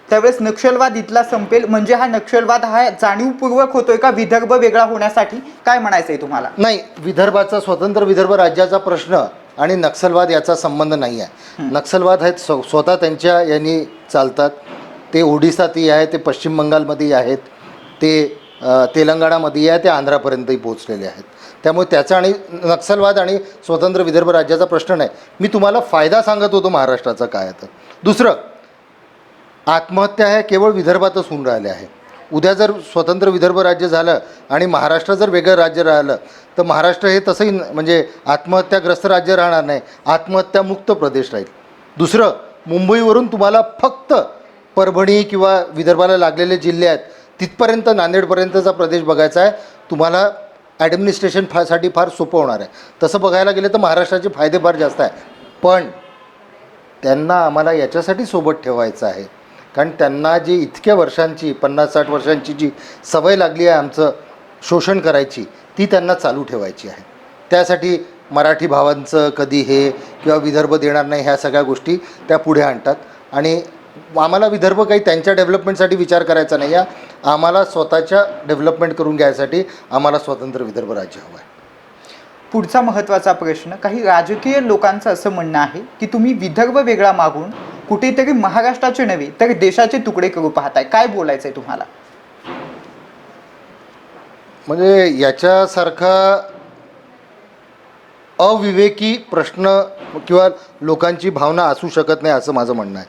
त्यावेळेस नक्षलवाद इथला संपेल, म्हणजे हा नक्षलवाद हा जाणीवपूर्वक होतोय का विदर्भ वेगळा होण्यासाठी? काय म्हणायचं आहे तुम्हाला?
नाही, विदर्भाचा, स्वतंत्र विदर्भ राज्याचा प्रश्न आणि नक्षलवाद याचा संबंध नाही आहे। नक्षलवाद हे स्वतः त्यांच्या यांनी चालतात। ते ओडिसातही आहे, ते पश्चिम बंगालमध्येही आहेत, ते तेलंगणामध्येही आहे, ते आंध्रापर्यंतही पोहोचलेले आहेत. त्यामुळे त्याचा आणि नक्षलवाद आणि स्वतंत्र विदर्भ राज्याचा प्रश्न नाही. मी तुम्हाला फायदा सांगत होतो महाराष्ट्राचा काय आहे. तर दुसरं, आत्महत्या ह्या केवळ विदर्भातच होऊन राहिल्या आहे. उद्या जर स्वतंत्र विदर्भ राज्य झालं आणि महाराष्ट्र जर वेगळं राज्य राहिलं तर महाराष्ट्र हे तसंही म्हणजे आत्महत्याग्रस्त राज्य राहणार नाही, आत्महत्यामुक्त प्रदेश राहील. दुसरं, मुंबईवरून तुम्हाला फक्त परभणी किंवा विदर्भाला लागलेले जिल्हे आहेत तिथपर्यंत नांदेडपर्यंतचा प्रदेश बघायचा आहे. तुम्हाला ॲडमिनिस्ट्रेशन साठी फार सोपं होणार आहे. तसं बघायला गेलं तर महाराष्ट्राचे फायदे फार जास्त आहे. पण त्यांना आम्हाला याच्यासाठी सोबत ठेवायचं आहे कारण त्यांना जी इतक्या वर्षांची 50-60 वर्षांची जी सवय लागली आहे आमचं शोषण करायची ती त्यांना चालू ठेवायची आहे. त्यासाठी मराठी भावांचं कधी हे किंवा विदर्भ देणार नाही ह्या सगळ्या गोष्टी त्या पुढे आणतात. आणि आम्हाला विदर्भ काही त्यांच्या डेव्हलपमेंटसाठी विचार करायचा नाही आहे. आम्हाला स्वतःच्या डेव्हलपमेंट करून घ्यायसाठी आम्हाला स्वतंत्र विदर्भ राज्य हवं आहे.
पुढचा महत्त्वाचा प्रश्न, काही राजकीय लोकांचं असं म्हणणं आहे की तुम्ही विदर्भ वेगळा मागून कुठेतरी महाराष्ट्राचे नव्हे तर देशाचे तुकडे करू पाहताय. काय बोलायचं आहे तुम्हाला?
म्हणजे याच्यासारखा अविवेकी प्रश्न किंवा लोकांची भावना असू शकत नाही असं माझं म्हणणं आहे.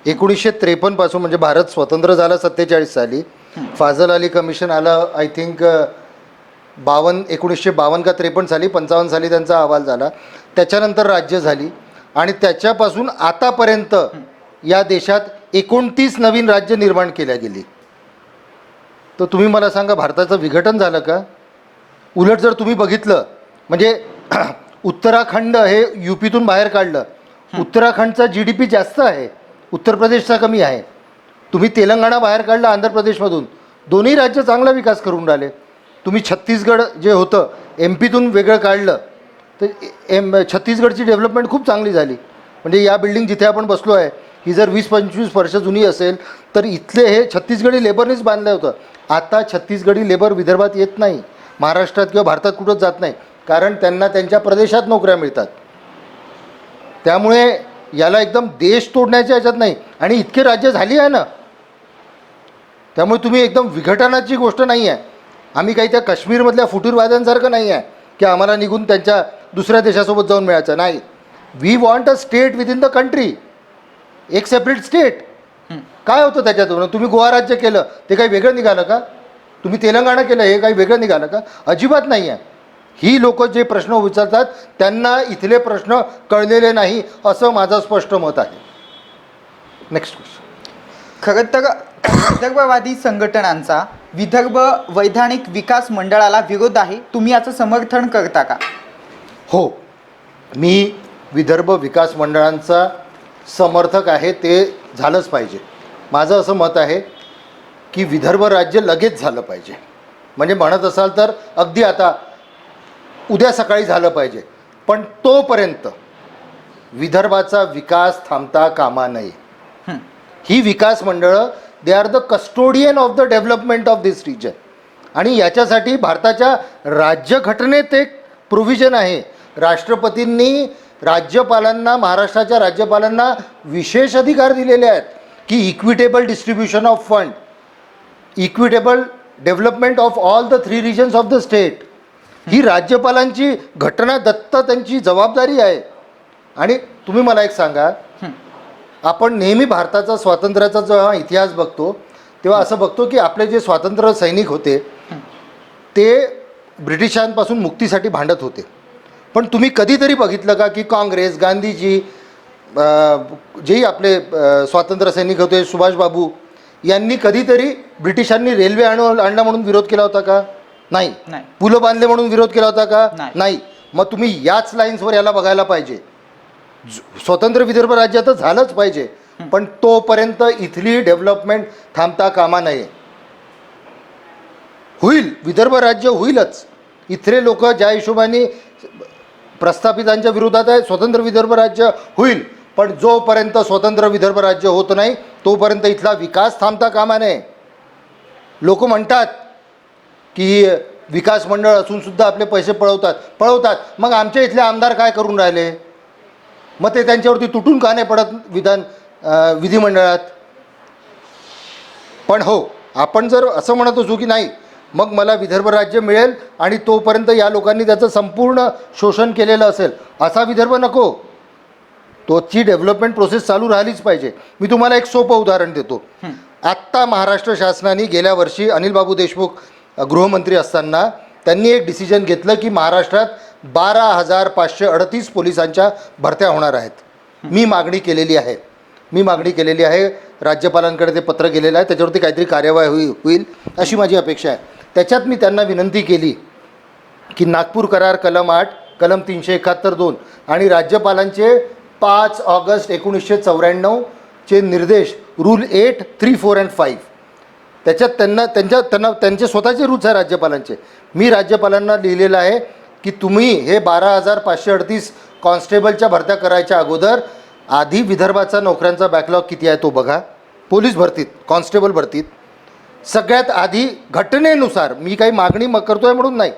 1953 पासून म्हणजे भारत स्वतंत्र झाला 47 साली, फाझल अली कमिशन आलं आय थिंक 1952 का 53 साली, 55 साली त्यांचा अहवाल झाला. त्याच्यानंतर राज्य झाली आणि त्याच्यापासून आतापर्यंत या देशात 29 नवीन राज्य निर्माण केल्या गेली. तर तुम्ही मला सांगा भारताचं विघटन झालं का? उलट जर तुम्ही बघितलं म्हणजे उत्तराखंड हे UPतून बाहेर काढलं. उत्तराखंडचा GDP जास्त आहे, उत्तर प्रदेशचा कमी आहे. तुम्ही तेलंगणा बाहेर काढलं आंध्र प्रदेशमधून, दोन्ही राज्य चांगला विकास करून राहिले. तुम्ही छत्तीसगड जे होतं MPतून वेगळं काढलं तर छत्तीसगडची डेव्हलपमेंट खूप चांगली झाली. म्हणजे या बिल्डिंग जिथे आपण बसलो आहे ही जर 20-25 वर्ष जुनी असेल तर इथले हे छत्तीसगडी लेबरनेच बांधलं होतं. आता छत्तीसगडी लेबर विदर्भात येत नाही, महाराष्ट्रात किंवा भारतात कुठंच जात नाही कारण त्यांना त्यांच्या प्रदेशात नोकऱ्या मिळतात. त्यामुळे याला एकदम देश तोडण्याच्या याच्यात नाही. आणि इतके राज्य झाली आहे ना, त्यामुळे तुम्ही एकदम विघटनाची गोष्ट नाही आहे. आम्ही काही त्या काश्मीरमधल्या फुटीरवाद्यांसारखं नाही आहे की आम्हाला निघून त्यांच्या दुसऱ्या देशासोबत जाऊन मिळायचं नाही. We want a state within the country, एक सेपरेट स्टेट. काय होतं त्याच्यातून? तुम्ही गोवा राज्य केलं ते काही वेगळं निघालं का? तुम्ही तेलंगणा केलं हे काही वेगळं निघालं का? अजिबात नाही आहे. ही लोक जे प्रश्न विचारतात त्यांना इथले प्रश्न कळलेले नाही असं माझं स्पष्ट मत आहे. Next question.
खरं तर विदर्भवादी संघटनांचा विदर्भ वैधानिक विकास मंडळाला विरोध आहे. तुम्ही याचं समर्थन करता का?
हो, मी विदर्भ विकास मंडळांचा समर्थक आहे. ते झालंच पाहिजे. माझं असं मत आहे की विदर्भ राज्य लगेच झालं पाहिजे. म्हणजे म्हणत असाल तर अगदी आता उद्या सकाळी झालं पाहिजे. पण तोपर्यंत विदर्भाचा विकास थांबता कामा नये. ही विकास मंडळं they are the custodian of the development of this region. आणि याच्यासाठी भारताच्या राज्यघटनेत एक प्रोव्हिजन आहे. राष्ट्रपतींनी राज्यपालांना, महाराष्ट्राच्या राज्यपालांना विशेष अधिकार दिलेले आहेत की equitable distribution of fund, equitable development of all the 3 regions of the state. ही राज्यपालांची घटना दत्त त्यांची जबाबदारी आहे. आणि तुम्ही मला एक सांगा, आपण नेहमी भारताचा स्वातंत्र्याचा जेव्हा इतिहास बघतो तेव्हा असं बघतो की आपले जे स्वातंत्र्य सैनिक होते ते ब्रिटिशांपासून मुक्तीसाठी भांडत होते. पण तुम्ही कधीतरी बघितलं का की काँग्रेस, गांधीजी, जेही आपले स्वातंत्र्य सैनिक होते, सुभाषबाबू यांनी कधीतरी ब्रिटिशांनी रेल्वे आणला म्हणून विरोध केला होता का? नाही. पुलं बांधले म्हणून विरोध केला होता का? नाही. मग तुम्ही याच लाईन्सवर याला बघायला पाहिजे. स्वतंत्र विदर्भ राज्यात झालंच पाहिजे पण तोपर्यंत इथली डेव्हलपमेंट थांबता कामा नये. होईल, विदर्भ राज्य होईलच. इथले लोक ज्या हिशोबाने प्रस्थापितांच्या विरोधात आहे, स्वतंत्र विदर्भ राज्य होईल. पण जोपर्यंत स्वतंत्र विदर्भ राज्य होत नाही तोपर्यंत इथला विकास थांबता कामा नये. लोक म्हणतात की विकास मंडळ असून सुद्धा आपले पैसे पळवतात. मग आमच्या इथले आमदार काय करून राहिले? मग ते त्यांच्यावरती तुटून का नाही पडत विधिमंडळात? पण हो, आपण जर असं म्हणत असू की नाही मग मला विदर्भ राज्य मिळेल आणि तोपर्यंत या लोकांनी त्याचं संपूर्ण शोषण केलेलं असेल, असा विदर्भ नको. तोची डेव्हलपमेंट प्रोसेस चालू राहिलीच पाहिजे. मी तुम्हाला एक सोपं उदाहरण देतो. आत्ता महाराष्ट्र शासनाने गेल्या वर्षी अनिल बाबू देशमुख गृहमंत्री असताना त्यांनी एक डिसिजन घेतलं की महाराष्ट्रात 12,538 पोलिसांच्या भरत्या होणार आहेत. मी मागणी केलेली आहे, राज्यपालांकडे ते पत्र गेलेलं आहे, त्याच्यावरती काहीतरी कार्यवाही होईल अशी माझी अपेक्षा आहे. त्याच्यात मी त्यांना विनंती केली की नागपूर करार कलम 8, कलम 371(2) आणि राज्यपालांचे 5 ऑगस्ट 1994चे निर्देश रूल 8, 3, 4 and 5 त्याच्यात त्यांचे स्वतःचे रूल्स आहे राज्यपालांचे. मी राज्यपालांना लिहिलेलं आहे की तुम्ही हे 12,538 कॉन्स्टेबलच्या भरत्या करायच्या अगोदर आधी विदर्भाचा नोकऱ्यांचा बॅकलॉग किती आहे तो बघा. पोलीस भरतीत, कॉन्स्टेबल भरतीत सगळ्यात आधी घटनेनुसार, मी काही मागणी करतो आहे म्हणून नाही,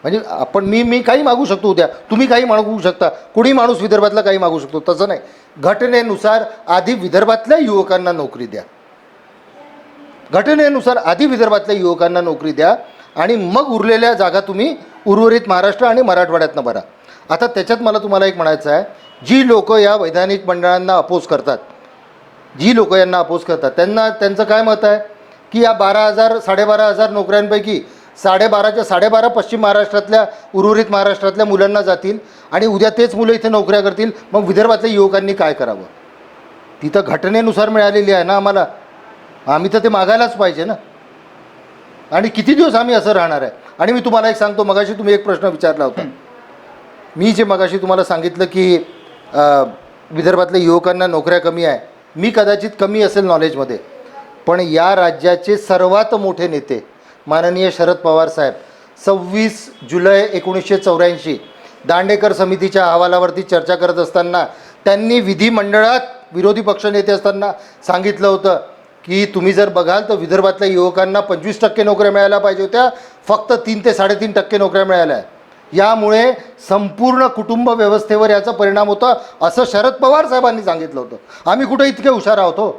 म्हणजे मी काही मागू शकतो, उद्या तुम्ही काही मागू शकता, कुणी माणूस विदर्भातला काही मागू शकतो, तसं नाही. घटनेनुसार आधी विदर्भातल्या युवकांना नोकरी द्या, घटनेनुसार आधी विदर्भातल्या युवकांना नोकरी द्या आणि मग उरलेल्या जागा तुम्ही उर्वरित महाराष्ट्र आणि मराठवाड्यातनं भरा. आता त्याच्यात मला तुम्हाला एक म्हणायचं आहे, जी लोक या वैधानिक मंडळांना अपोज करतात, त्यांचं काय मत आहे की या 12,000-12,500 नोकऱ्यांपैकी 12,500 पश्चिम महाराष्ट्रातल्या उर्वरित महाराष्ट्रातल्या मुलांना जातील आणि उद्या तेच मुलं इथे नोकऱ्या करतील. मग विदर्भातल्या युवकांनी काय करावं? तिथं घटनेनुसार मिळालेली आहे ना आम्हाला, आम्ही तर ते मागायलाच पाहिजे ना. आणि किती दिवस आम्ही असं राहणार आहे? आणि मी तुम्हाला एक सांगतो, मगाशी तुम्ही एक प्रश्न विचारला होता, मी जे मगाशी तुम्हाला सांगितलं की विदर्भातल्या युवकांना नोकऱ्या कमी आहे, मी कदाचित कमी असेल नॉलेजमध्ये, पण या राज्याचे सर्वात मोठे नेते माननीय शरद पवार साहेब 26 जुलै 1984 दांडेकर समितीच्या अहवालावरती चर्चा करत असताना त्यांनी विधिमंडळात विरोधी पक्षनेते असताना सांगितलं होतं की तुम्ही जर बघाल तर विदर्भातल्या युवकांना 25% नोकऱ्या मिळायला पाहिजे होत्या, फक्त 3 ते 3.5% नोकऱ्या मिळाल्या. यामुळे संपूर्ण कुटुंब व्यवस्थेवर याचा परिणाम होता असं शरद पवार साहेबांनी सांगितलं होतं. आम्ही कुठे इतके हुशार आहोत हो?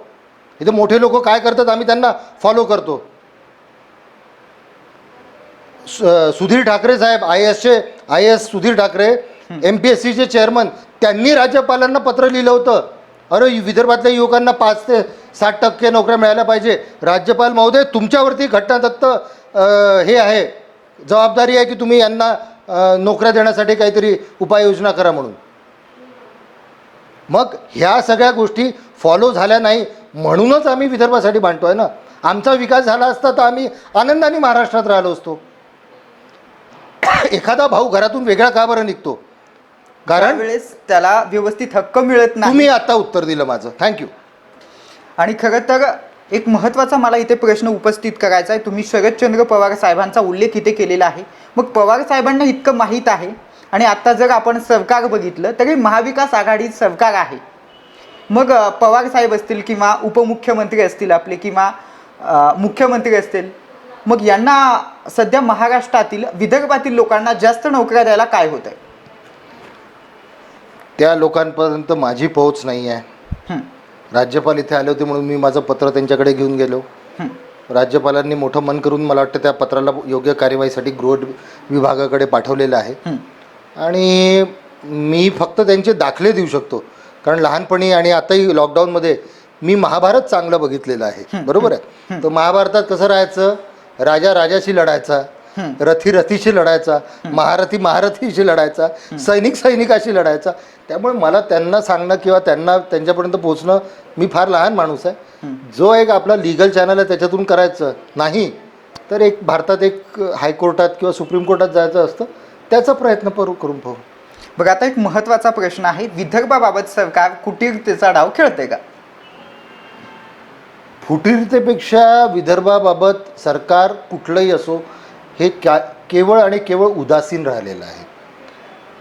इथे मोठे लोक काय करतात आम्ही त्यांना फॉलो करतो. सुधीर ठाकरे साहेब IAS सुधीर ठाकरे MPSCचे चेअरमन, त्यांनी राज्यपालांना पत्र लिहिलं होतं, अरे विदर्भातल्या युवकांना 5 ते 60% नोकऱ्या मिळायला पाहिजे. राज्यपाल महोदय, तुमच्यावरती घटनादत्त हे आहे, जबाबदारी आहे की तुम्ही यांना नोकऱ्या देण्यासाठी काहीतरी उपाययोजना करा म्हणून. मग ह्या सगळ्या गोष्टी फॉलो झाल्या नाही म्हणूनच आम्ही विदर्भासाठी भांडतोय ना. आमचा विकास झाला असता तर आम्ही आनंदाने महाराष्ट्रात राहिलो असतो. एखादा भाऊ घरातून वेगळा का बरं निघतो? कारण
वेळेस त्याला व्यवस्थित हक्क मिळत नाही.
तुम्ही आता उत्तर दिलं माझं, थँक्यू.
आणि खरं तर एक महत्त्वाचा मला इथे प्रश्न उपस्थित करायचा आहे. तुम्ही शरदचंद्र पवार साहेबांचा उल्लेख इथे केलेला आहे. मग पवार साहेबांना इतकं माहीत आहे आणि आत्ता जर आपण सरकार बघितलं तरी महाविकास आघाडी सरकार आहे. मग पवार साहेब असतील किंवा उपमुख्यमंत्री असतील आपले किंवा मुख्यमंत्री असतील, मग यांना सध्या महाराष्ट्रातील विदर्भातील लोकांना जास्त नोकऱ्या द्यायला काय होत आहे?
त्या लोकांपर्यंत माझी पोहोच नाही आहे. राज्यपाल इथे आले होते म्हणून मी माझं पत्र त्यांच्याकडे घेऊन गेलो. राज्यपालांनी मोठं मन करून मला वाटतं त्या पत्राला योग्य कार्यवाहीसाठी गृह विभागाकडे पाठवलेलं आहे. आणि मी फक्त त्यांचे दाखले देऊ शकतो, कारण लहानपणी आणि आताही लॉकडाऊनमध्ये मी महाभारत चांगलं बघितलेलं आहे, बरोबर आहे. तर महाभारतात कसं राहायचं, राजा राजाशी लढायचा, रथी रथीशी लढायचा, महारथी महारथीशी लढायचा, सैनिक सैनिकाशी लढायचा. त्यामुळे मला त्यांना सांगणं किंवा त्यांच्यापर्यंत पोहोचणं, मी फार लहान माणूस आहे. जो एक आपला लिगल चॅनल आहे त्याच्यातून करायचं नाही तर एक भारतात एक हायकोर्टात किंवा सुप्रीम कोर्टात जायचं असतं, त्याचा प्रयत्न करून पाहू.
बघा, आता एक महत्त्वाचा प्रश्न आहे, विदर्भाबाबत सरकार कुटीरतेचा डाव खेळते का?
फुटीरतेपेक्षा विदर्भाबाबत सरकार कुठलंही असो हे केवळ आणि केवळ उदासीन राहिलेलं आहे.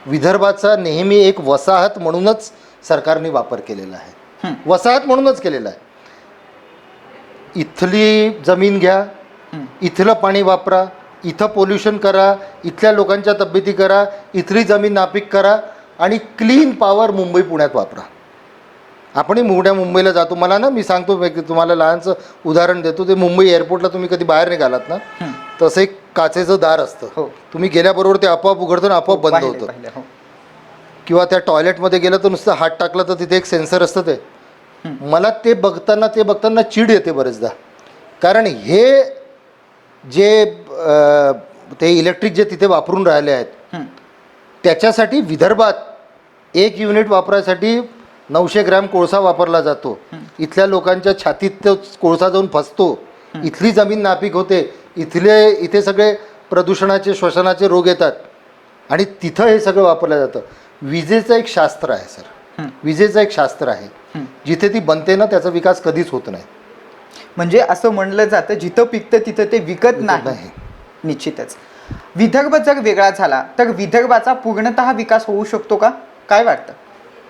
विदर्भाचा नेहमी एक वसाहत म्हणूनच सरकारने वापर केलेला आहे, वसाहत म्हणूनच केलेला आहे. इथली जमीन घ्या, इथलं पाणी वापरा, इथं पोल्युशन करा, इथल्या लोकांच्या तब्येती करा, इथली जमीन नापीक करा आणि क्लीन पॉवर मुंबई पुण्यात वापरा. आपणही मोठ्या मुंबईला जातो. मला ना, मी सांगतो तुम्हाला लहानचं उदाहरण देतो. ते मुंबई एअरपोर्टला तुम्ही कधी बाहेर निघालात ना, तसं एक काचेचं दार असतं. तुम्ही गेल्याबरोबर ते आपोआप उघडतं आणि आपोआप बंद होतं. किंवा त्या टॉयलेटमध्ये गेलं तर नुसतं हात टाकला तर तिथे एक सेन्सर असतं. ते मला ते बघताना चीड येते बरेचदा. कारण हे जे ते इलेक्ट्रिक जे तिथे वापरून राहिले आहेत त्याच्यासाठी विदर्भात 1 युनिट वापरायसाठी 900 ग्रॅम कोळसा वापरला जातो. इथल्या लोकांच्या छातीत तो कोळसा जाऊन फसतो. इथली जमीन नापीक होते. इथे सगळे प्रदूषणाचे श्वसनाचे रोग येतात आणि तिथं हे सगळं वापरलं जातं. विजेचं एक शास्त्र आहे सर, विजेचं एक शास्त्र आहे. जिथे ती बनते ना त्याचा विकास कधीच होत नाही.
म्हणजे असं म्हणलं जातं जिथं पिकतं तिथं ते विकत नाही. निश्चितच विदर्भ जर वेगळा झाला तर विदर्भाचा पूर्णतः विकास होऊ शकतो का, काय वाटतं?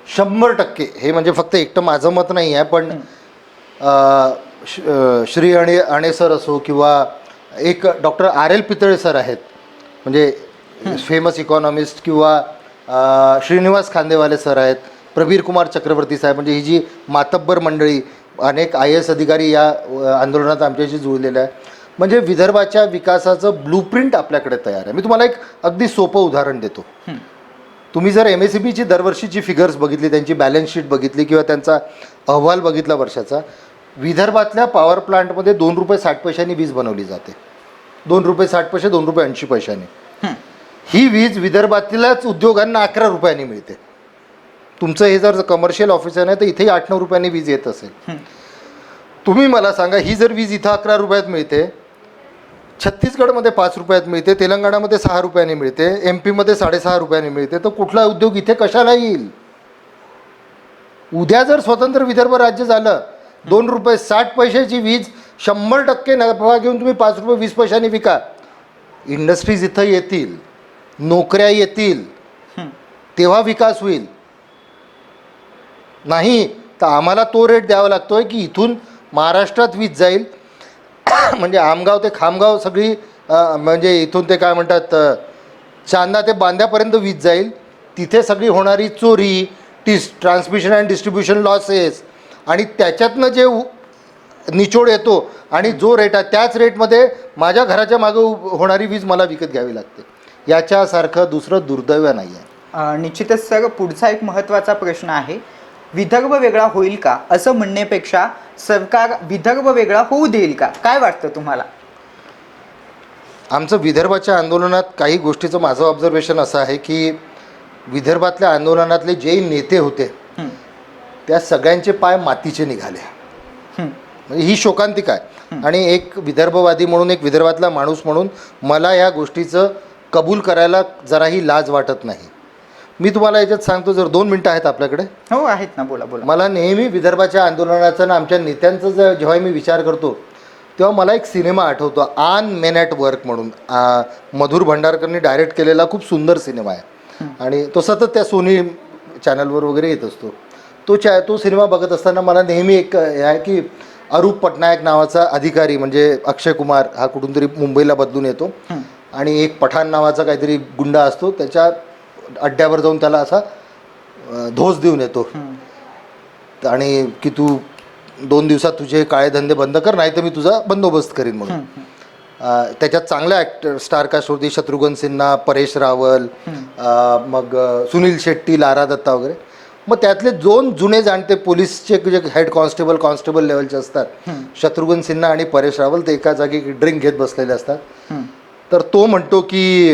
100%. हे म्हणजे फक्त एकटं माझं मत नाही आहे, पण श्री अणे सर असो किंवा एक डॉक्टर RL पितळे सर आहेत, म्हणजे फेमस इकॉनॉमिस्ट, किंवा श्रीनिवास खांदेवाले सर आहेत, प्रबीर कुमार चक्रवर्ती साहेब, म्हणजे ही जी मातब्बर मंडळी, अनेक IAS अधिकारी या आंदोलनात आमच्याशी जुळलेले आहे. म्हणजे विदर्भाच्या विकासाचं ब्लूप्रिंट आपल्याकडे तयार आहे. मी तुम्हाला एक अगदी सोपं उदाहरण देतो. तुम्ही जर MSEBची दरवर्षीची फिगर्स बघितली, त्यांची बॅलन्स शीट बघितली किंवा त्यांचा अहवाल बघितला वर्षाचा, विदर्भातल्या पॉवर प्लांटमध्ये 2 रुपये 60 पैशांनी वीज बनवली जाते. 2 रुपये 60 पैसे, 2 रुपये 80 पैशांनी. ही वीज विदर्भातीलच उद्योगांना 11 रुपयांनी मिळते. तुमचं हे जर कमर्शियल ऑफिस आहे ना तर इथेही 8-9 रुपयांनी वीज येत असेल. तुम्ही मला सांगा, ही जर वीज इथं 11 रुपयात मिळते, छत्तीसगडमध्ये 5 रुपयात मिळते, तेलंगणामध्ये 6 रुपयांनी मिळते, MP मध्ये 6.5 रुपयांनी मिळते, तर कुठला उद्योग इथे कशाला येईल? उद्या जर स्वतंत्र विदर्भ राज्य झालं, 2 रुपये 60 पैशाची वीज 100% नफा घेऊन तुम्ही 5 रुपये 20 पैशांनी विका. इंडस्ट्रीज इथं येतील, नोकऱ्या येतील, तेव्हा विकास होईल. नाही तर आम्हाला तो रेट द्यावा लागतोय की इथून महाराष्ट्रात वीज जाईल, म्हणजे आमगाव ते खामगाव सगळी, म्हणजे इथून ते काय म्हणतात, चांदा ते बांद्यापर्यंत वीज जाईल. तिथे सगळी होणारी चोरी, ट्रान्समिशन अँड डिस्ट्रीब्युशन लॉसेस, आणि त्याच्यातनं जे निचोड येतो आणि जो रेट आहे त्याच रेटमध्ये माझ्या घराच्या मागं होणारी वीज मला विकत घ्यावी लागते. याच्यासारखं दुसरं दुर्दैव नाही आहे.
निश्चितच सर, पुढचा एक महत्त्वाचा प्रश्न आहे, विदर्भ वेगळा होईल का असं म्हणण्यापेक्षा सरकार विदर्भ वेगळा होऊ देईल का, काय वाटतं तुम्हाला?
आमचं विदर्भाच्या आंदोलनात काही गोष्टीचं माझं ऑब्झर्वेशन असं आहे की विदर्भातल्या आंदोलनातले जे नेते होते त्या सगळ्यांचे पाय मातीचे निघाले. म्हणजे ही शोकांतिका आहे. आणि एक विदर्भवादी म्हणून, एक विदर्भातला माणूस म्हणून मला या गोष्टीचं कबूल करायला जराही लाज वाटत नाही. मी तुम्हाला याच्यात सांगतो, जर 2 मिनटं आहेत आपल्याकडे?
हो आहेत ना, बोला बोला.
मला नेहमी विदर्भाच्या आंदोलनाचा आणि आमच्या नेत्यांचा जेव्हा मी विचार करतो तेव्हा मला एक सिनेमा आठवतो, ऑन मेन ॲट वर्क म्हणून. मधुर भंडारकरनी डायरेक्ट केलेला खूप सुंदर सिनेमा आहे आणि तो सतत त्या सोनी चॅनलवर वगैरे येत असतो. तो सिनेमा बघत असताना मला नेहमी एक हे आहे की अरूप पटनायक नावाचा अधिकारी, म्हणजे अक्षय कुमार, हा कुठून तरी मुंबईला बदलून येतो आणि एक पठाण नावाचा काहीतरी गुंडा असतो, त्याच्या अड्ड्यावर जाऊन त्याला असा धोस देऊन येतो आणि की तू 2 दिवसात तुझे काळे धंदे बंद कर, नाही तर मी तुझा बंदोबस्त करीन म्हणून. त्याच्यात चांगल्या ॲक्टर स्टार कास्ट होती, शत्रुघ्न सिन्हा, परेश रावल, मग सुनील शेट्टी, लारा दत्ता वगैरे. मग त्यातले 2 जुने जाणते पोलीसचे जे हेड कॉन्स्टेबल लेवलचे असतात, शत्रुघ्न सिन्हा आणि परेश रावल, ते एका जागी ड्रिंक घेत बसलेले असतात. तर तो म्हणतो की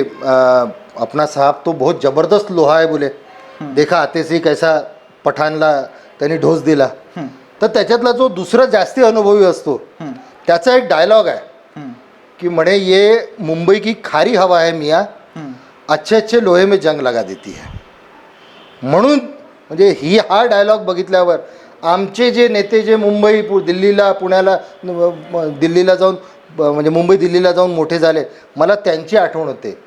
अपना साहब तो बहुत जबरदस्त लोहा है बोले, देखा आते से कैसा पठाणला त्यांनी ढोस दिला. तर त्याच्यातला जो दुसरा जास्ती अनुभवी असतो त्याचा एक डायलॉग आहे की म्हणे, ये मुंबई की खारी हवा है मियाँ, अच्छे अच्छे लोहे में जंग लगा देती है. म्हणून म्हणजे हा डायलॉग बघितल्यावर आमचे जे नेते जे मुंबई दिल्लीला जाऊन, म्हणजे मुंबई दिल्लीला जाऊन मोठे झाले, मला त्यांची आठवण होते.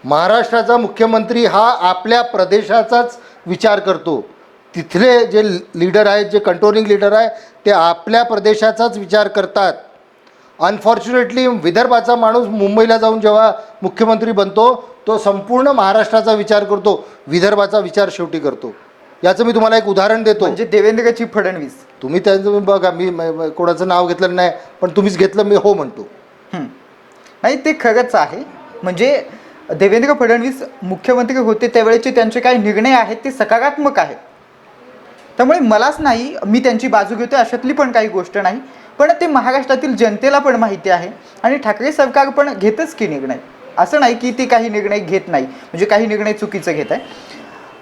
महाराष्ट्राचा मुख्यमंत्री हा आपल्या प्रदेशाचाच विचार करतो. तिथले जे लीडर आहेत, जे कंट्रोलिंग लीडर आहे, ते आपल्या प्रदेशाचाच विचार करतात. अनफॉर्च्युनेटली विदर्भाचा माणूस मुंबईला जाऊन जेव्हा मुख्यमंत्री बनतो तो संपूर्ण महाराष्ट्राचा विचार करतो, विदर्भाचा विचार शेवटी करतो. याचं मी तुम्हाला एक उदाहरण देतो.
म्हणजे देवेंद्रजी फडणवीस.
तुम्ही त्यांचं बघा, मी कोणाचं नाव घेतलं नाही, पण तुम्हीच घेतलं, मी हो म्हणतो.
नाही, ते खरंच आहे. म्हणजे देवेंद्र फडणवीस मुख्यमंत्री होते त्यावेळेचे त्यांचे काही निर्णय आहेत ते सकारात्मक आहेत. त्यामुळे मलाच नाही, मी त्यांची बाजू घेतो अशातली पण काही गोष्ट नाही. पण ते महाराष्ट्रातील जनतेला पण माहिती आहे आणि ठाकरे सरकार पण घेतच की निर्णय. असं नाही की ते काही निर्णय घेत नाही, म्हणजे काही निर्णय चुकीचं घेत आहे.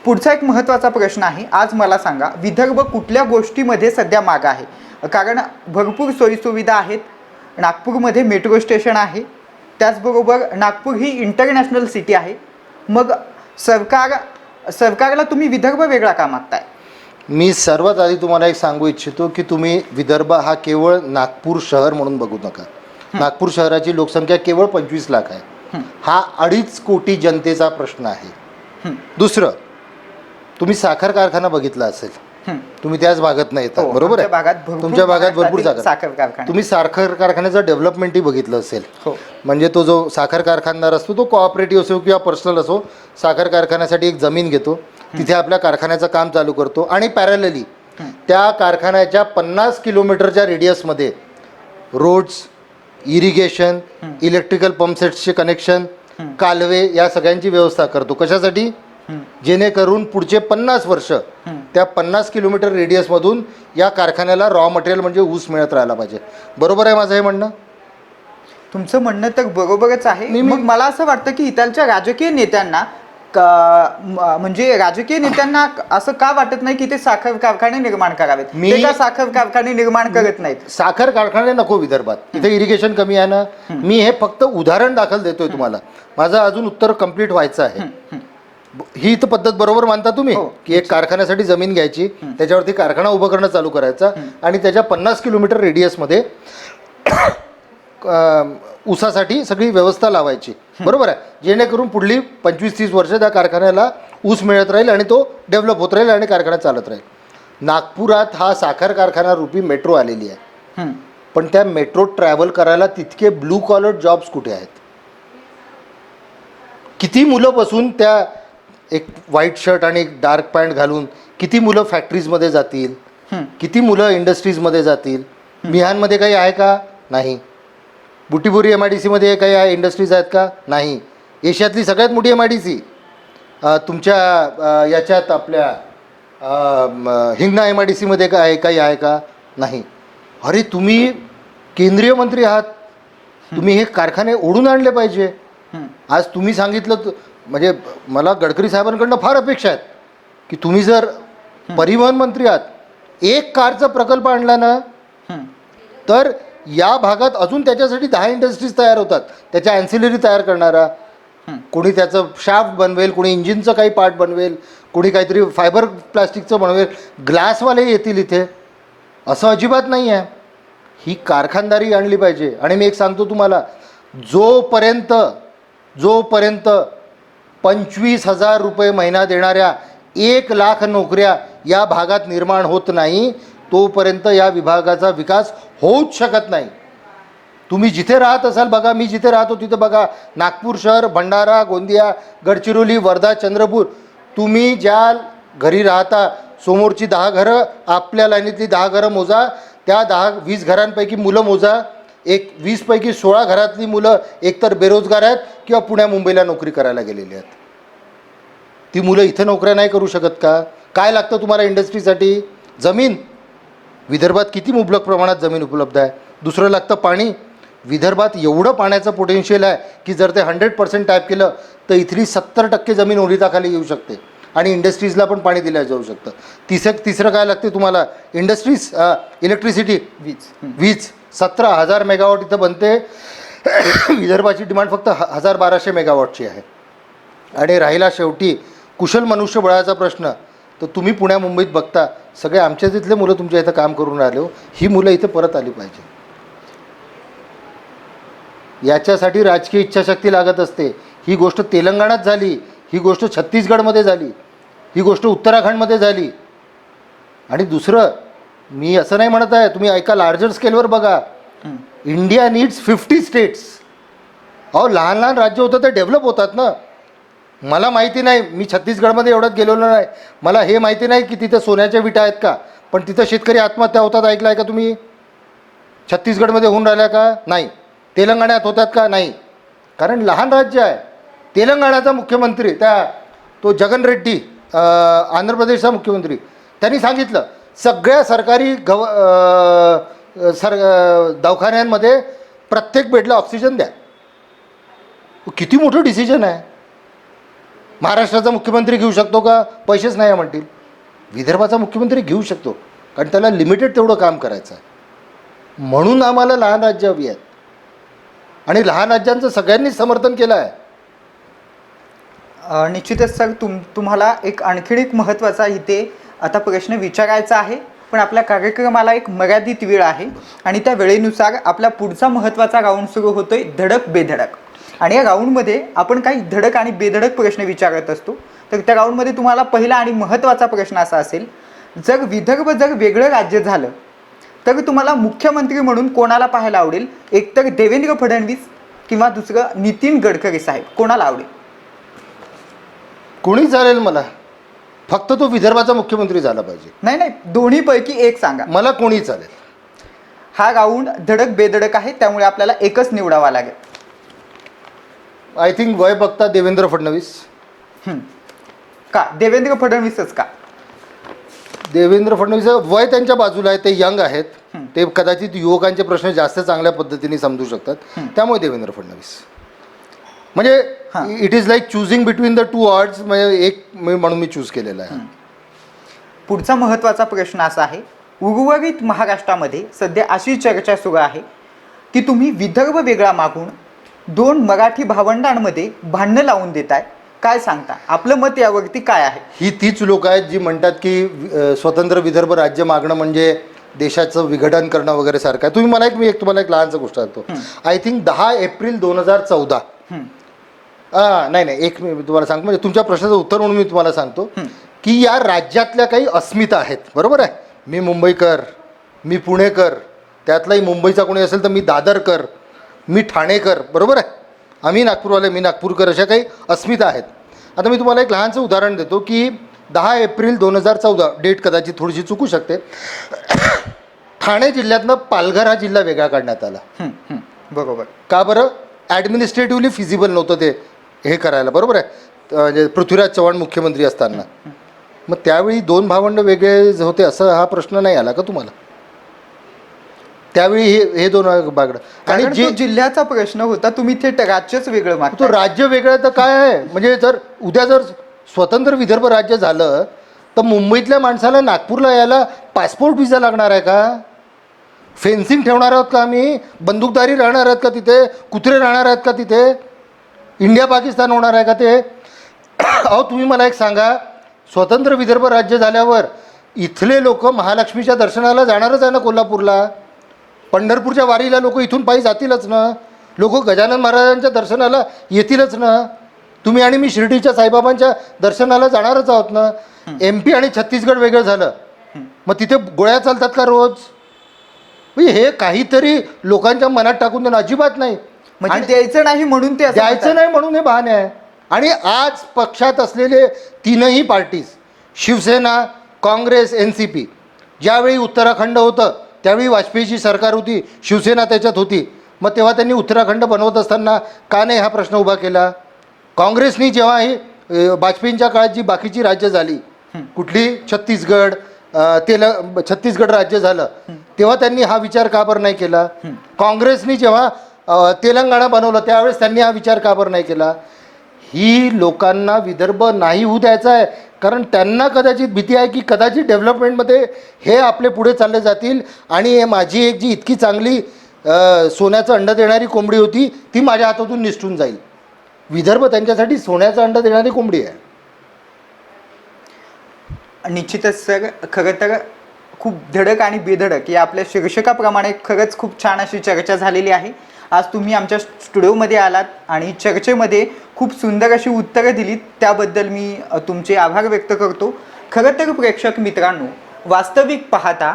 पुढचा एक महत्त्वाचा प्रश्न आहे. आज मला सांगा, विदर्भ कुठल्या गोष्टीमध्ये सध्या मागं आहे? कारण भरपूर सोयीसुविधा आहेत. नागपूरमध्ये मेट्रो स्टेशन आहे, त्याचबरोबर नागपूर ही इंटरनॅशनल सिटी आहे. मग सरकारला तुम्ही विदर्भ वेगळा का मागताय?
मी सर्वात आधी तुम्हाला एक सांगू इच्छितो की तुम्ही विदर्भ हा केवळ नागपूर शहर म्हणून बघू नका. नागपूर शहराची लोकसंख्या केवळ 25 लाख आहे. हा 2.5 कोटी जनतेचा प्रश्न आहे. दुसरं, तुम्ही साखर कारखाना बघितला असेल, तुम्ही त्याच भागात नाही येतात, बरोबर आहे? तुमच्या भागात भरपूर
साखर कारखाना.
तुम्ही साखर कारखान्याचं डेव्हलपमेंटही बघितलं असेल. म्हणजे तो जो साखर कारखानदार असतो तो कोऑपरेटिव्ह असो किंवा पर्सनल असो, साखर कारखान्यासाठी एक जमीन घेतो, तिथे आपल्या कारखान्याचं काम चालू करतो आणि पॅरलली त्या कारखान्याच्या 50 किलोमीटरच्या रेडियसमध्ये रोड्स, इरिगेशन, इलेक्ट्रिकल पंपसेट्सचे कनेक्शन, कालवे या सगळ्यांची व्यवस्था करतो. कशासाठी? जेणेकरून पुढचे 50 वर्ष त्या 50 किलोमीटर रेडियसमधून या कारखान्याला रॉ मटेरियल म्हणजे ऊस मिळत राहायला पाहिजे. बरोबर आहे माझं हे म्हणणं?
तुमचं म्हणणं तर बरोबरच आहे. मग मला असं वाटतं की इथलच्या राजकीय नेत्यांना म्हणजे राजकीय नेत्यांना असं का वाटत नाही की ते साखर कारखाने निर्माण करावेत? ते का साखर कारखाने निर्माण करत नाहीत?
साखर कारखाने नको विदर्भात, इथे इरिगेशन कमी आहे ना. मी हे फक्त उदाहरण दाखल देतोय तुम्हाला, माझं अजून उत्तर कंप्लीट व्हायचं आहे. ही तर पद्धत बरोबर मानता तुम्ही की एक कारखान्यासाठी जमीन घ्यायची, त्याच्यावरती कारखाना उभं करणं चालू करायचा आणि त्याच्या 50 किलोमीटर रेडियसमध्ये ऊसासाठी सगळी व्यवस्था लावायची, बरोबर आहे? जेणेकरून पुढली 25-30 वर्ष त्या कारखान्याला ऊस मिळत राहील आणि तो डेव्हलप होत राहील आणि कारखाना चालत राहील. नागपुरात हा साखर कारखाना रूपी मेट्रो आलेली आहे, पण त्या मेट्रो ट्रॅव्हल करायला तितके ब्लू कॉलर जॉब्स कुठे आहेत? किती मुलं बसून त्या एक व्हाईट शर्ट आणि एक डार्क पॅन्ट घालून किती मुलं फॅक्टरीजमध्ये जातील, किती मुलं इंडस्ट्रीजमध्ये जातील? मिहानमध्ये काही आहे का? नाही. बुटीबोरी MIDC मध्ये काही आहे इंडस्ट्रीज आहेत का? नाही. एशियातली सगळ्यात मोठी MIDC तुमच्या याच्यात आपल्या हिंगणा MIDC मध्ये काही आहे का? नाही. अरे तुम्ही केंद्रीय मंत्री आहात, तुम्ही हे कारखाने ओढून आणले पाहिजे. आज तुम्ही सांगितलं, म्हणजे मला गडकरी साहेबांकडनं फार अपेक्षा आहेत की तुम्ही जर परिवहन मंत्री आहात, एक कारचा प्रकल्प आणला ना तर या भागात अजून त्याच्यासाठी 10 इंडस्ट्रीज तयार होतात. त्याच्या ॲन्सिलरी तयार करणारा, कोणी त्याचं शाफ्ट बनवेल, कोणी इंजिनचं काही पार्ट बनवेल, कोणी काहीतरी फायबर प्लास्टिकचं बनवेल, ग्लासवाले येतील इथे. असं अजिबात नाही आहे. ही कारखानदारी आणली पाहिजे. आणि मी एक सांगतो तुम्हाला, जोपर्यंत 25,000 रुपये महिना देणाऱ्या 1 लाख नोकऱ्या या भागात निर्माण होत नाही, तोपर्यंत या विभागाचा विकास होऊच शकत नाही. तुम्ही जिथे राहत असाल बघा, मी जिथे राहतो तिथे बघा, नागपूर शहर, भंडारा, गोंदिया, गडचिरोली, वर्धा, चंद्रपूर, तुम्ही ज्या घरी राहता समोरची 10 घरं, आपल्या लाईनीतली 10 घरं मोजा, त्या 10-20 घरांपैकी मुलं मोजा, एक 20 पैकी 16 घरातली मुलं एकतर बेरोजगार आहेत किंवा पुण्या मुंबईला नोकरी करायला गेलेली आहेत. ती मुलं इथं नोकऱ्या नाही करू शकत का? काय लागतं तुम्हाला इंडस्ट्रीसाठी? जमीन. विदर्भात किती मुबलक प्रमाणात जमीन उपलब्ध आहे. दुसरं लागतं पाणी. विदर्भात एवढं पाण्याचं पोटेन्शियल आहे की जर ते 100% टॅप केलं तर इथली 70% जमीन ओलिताखाली येऊ शकते आणि इंडस्ट्रीजला पण पाणी दिलं जाऊ शकतं. तिसरं काय लागते तुम्हाला? इंडस्ट्रीज, इलेक्ट्रिसिटी, वीज. 17,000 मेगावॉट इथं बनते. विदर्भाची डिमांड फक्त 1,000-1,200 मेगावॉटची आहे. आणि राहिला शेवटी कुशल मनुष्यबळाचा प्रश्न, तर तुम्ही पुण्या मुंबईत बघता सगळे आमच्या तिथले मुलं तुमच्या इथं काम करून राहिले. ही मुलं इथं परत आली पाहिजे. याच्यासाठी राजकीय इच्छाशक्ती लागत असते. ही गोष्ट तेलंगणात झाली, ही गोष्ट छत्तीसगडमध्ये झाली, ही गोष्ट उत्तराखंडमध्ये झाली. आणि दुसरं, मी असं नाही म्हणत आहे, तुम्ही ऐका, लार्जर स्केलवर बघा. India needs 50 states. अहो लहान लहान राज्य होतं ते डेव्हलप होतात ना. मला माहिती नाही, मी छत्तीसगडमध्ये एवढ्यात गेलेलो नाही, मला हे माहिती नाही की तिथे सोन्याच्या विटा आहेत का, पण तिथं शेतकरी आत्महत्या होतात ऐकलं आहे का तुम्ही? छत्तीसगडमध्ये होऊन राहिल्या का? नाही. तेलंगणात होतात का? नाही. कारण लहान राज्य आहे. तेलंगणाचा मुख्यमंत्री तो जगन रेड्डी, आंध्र प्रदेशचा मुख्यमंत्री, त्यांनी सांगितलं सगळ्या सरकारी दवाखान्यांमध्ये प्रत्येक बेडला ऑक्सिजन द्या. किती मोठं डिसिजन आहे. महाराष्ट्राचा मुख्यमंत्री घेऊ शकतो का? पैसेच नाही म्हणतील. विदर्भाचा मुख्यमंत्री घेऊ शकतो, कारण त्याला लिमिटेड तेवढं काम करायचं आहे. म्हणून आम्हाला लहान राज्य हवी आहेत, आणि लहान राज्यांचं सगळ्यांनीच समर्थन केलं आहे.
निश्चितच सर, तुम्हाला आणखीन एक महत्त्वाचा इथे आता प्रश्न विचारायचा आहे, पण आपल्या कार्यक्रमाला एक मर्यादित वेळ आहे आणि त्या वेळेनुसार आपला पुढचा महत्त्वाचा राऊंड सुरू होतोय, धडक बेधडक. आणि या राऊंडमध्ये आपण काही धडक आणि बेधडक प्रश्न विचारत असतो. तर त्या राऊंडमध्ये तुम्हाला पहिला आणि महत्त्वाचा प्रश्न असा असेल, जर विदर्भ वेगळं राज्य झालं तर तुम्हाला मुख्यमंत्री म्हणून कोणाला पाहायला आवडेल? एकतर देवेंद्र फडणवीस किंवा दुसरं नितीन गडकरी साहेब, कोणाला आवडेल?
कोणी चालेल मला, फक्त तो विदर्भाचा मुख्यमंत्री झाला पाहिजे.
नाही, दोन्हीपैकी एक सांगा.
मला कोणी चालेल.
हा राऊंड धडक बेधडक आहे, त्यामुळे आपल्याला एकच निवडावा लागेल.
आय थिंक वय बघता देवेंद्र फडणवीस.
का देवेंद्र फडणवीसच का?
देवेंद्र फडणवीस वय त्यांच्या बाजूला आहे, ते यंग आहेत, ते कदाचित युवकांचे प्रश्न जास्त चांगल्या पद्धतीने समजू शकतात, त्यामुळे देवेंद्र फडणवीस. म्हणजे it is like choosing between the two odds, म्हणजे एक म्हणून मी चूज केलेला आहे.
पुढचा महत्त्वाचा प्रश्न असा आहे, उर्वरित महाराष्ट्रामध्ये सध्या अशी चर्चा सुरू आहे की तुम्ही विदर्भ वेगळा मागून दोन मराठी भावंडांमध्ये भांडणं लावून देताय. काय सांगता? आपलं मत यावरती काय आहे?
ही तीच लोक आहेत जी म्हणतात की स्वतंत्र विदर्भ राज्य मागणं म्हणजे देशाचं विघटन करणं वगैरे सारखं आहे. मी तुम्हाला एक लहानसा गोष्ट सांगतो. आय थिंक 10 एप्रिल 2014, नाही एक मी तुम्हाला सांगतो, म्हणजे तुमच्या प्रश्नाचं उत्तर म्हणून मी तुम्हाला सांगतो की या राज्यातल्या काही अस्मिता आहेत, बरोबर आहे. मी मुंबईकर, मी पुणेकर, त्यातलाही मुंबईचा कोणी असेल तर मी दादरकर, मी ठाणेकर, बरोबर आहे. आम्ही नागपूरवाले, मी नागपूरकर, अशा काही अस्मिता आहेत. आता मी तुम्हाला एक लहानसं उदाहरण देतो की 10 एप्रिल 2014, डेट कदाचित थोडीशी चुकू शकते, ठाणे जिल्ह्यातनं पालघर हा जिल्हा वेगळा काढण्यात आला.
बरोबर.
का बरं? ॲडमिनिस्ट्रेटिव्हली फिजिबल नव्हतं ते हे करायला, बरोबर आहे. म्हणजे पृथ्वीराज चव्हाण मुख्यमंत्री असताना. मग त्यावेळी दोन भावंड वेगळे होते असं हा प्रश्न नाही आला का तुम्हाला? त्यावेळी हे दोन बागडं,
आणि जो जिल्ह्याचा प्रश्न होता, तुम्ही थेट राज्यच वेगळं मागता.
तो राज्य वेगळं तर काय आहे? म्हणजे उद्या जर स्वतंत्र विदर्भ राज्य झालं तर मुंबईतल्या माणसाला नागपूरला यायला पासपोर्ट व्हिसा लागणार आहे का? फेन्सिंग ठेवणार आहोत का आम्ही? बंदूकदारी राहणार आहेत का तिथे? कुत्रे राहणार आहेत का तिथे? इंडिया पाकिस्तान होणार आहे का ते? अहो तुम्ही मला एक सांगा, स्वतंत्र विदर्भ राज्य झाल्यावर इथले लोक महालक्ष्मीच्या दर्शनाला जाणारच आहे ना कोल्हापूरला? पंढरपूरच्या वारीला लोक इथून पायी जातीलच ना? लोक गजानन महाराजांच्या दर्शनाला येतीलच ना? तुम्ही आणि मी शिर्डीच्या साईबाबांच्या दर्शनाला जाणारच आहोत ना? MP आणि छत्तीसगड वेगळं झालं, मग तिथे गोळ्या चालतात का रोज? म्हणजे हे काहीतरी लोकांच्या मनात टाकून देणं अजिबात नाही.
म्हणजे द्यायचं नाही म्हणून ते
द्यायचं नाही म्हणून हे बहाणे आहे. आणि आज पक्षात असलेले तीनही पार्टीज, शिवसेना, काँग्रेस, NCP, ज्यावेळी उत्तराखंड होतं त्यावेळी वाजपेयीची सरकार होती, शिवसेना त्याच्यात होती, मग तेव्हा त्यांनी उत्तराखंड बनवत असताना का नाही हा प्रश्न उभा केला? काँग्रेसनी जेव्हा ही वाजपेयींच्या काळात जी बाकीची राज्य झाली, कुठली छत्तीसगड छत्तीसगड राज्य झालं, तेव्हा त्यांनी हा विचार का बरं नाही केला? काँग्रेसनी जेव्हा तेलंगणा बनवलं त्यावेळेस त्यांनी हा विचार का बरं नाही केला? ही लोकांना विदर्भ नाही होऊ द्यायचा आहे, कारण त्यांना कदाचित भीती आहे की कदाचित डेव्हलपमेंटमध्ये हे आपले पुढे चालले जातील आणि माझी एक जी इतकी चांगली सोन्याचं अंड देणारी कोंबडी होती ती माझ्या हातातून निसटून जाईल. विदर्भ त्यांच्यासाठी सोन्याचं अंड देणारी कोंबडी आहे.
निश्चितच सर, खरं तर खूप धडक आणि बेधडक या आपल्या शीर्षकाप्रमाणे खरंच खूप छान अशी चर्चा झालेली आहे. आज तुम्ही आमच्या स्टुडिओमध्ये आलात आणि चर्चेमध्ये खूप सुंदर अशी उत्तरं दिलीत, त्याबद्दल मी तुमचे आभार व्यक्त करतो. खरं तर प्रेक्षक मित्रांनो, वास्तविक पाहता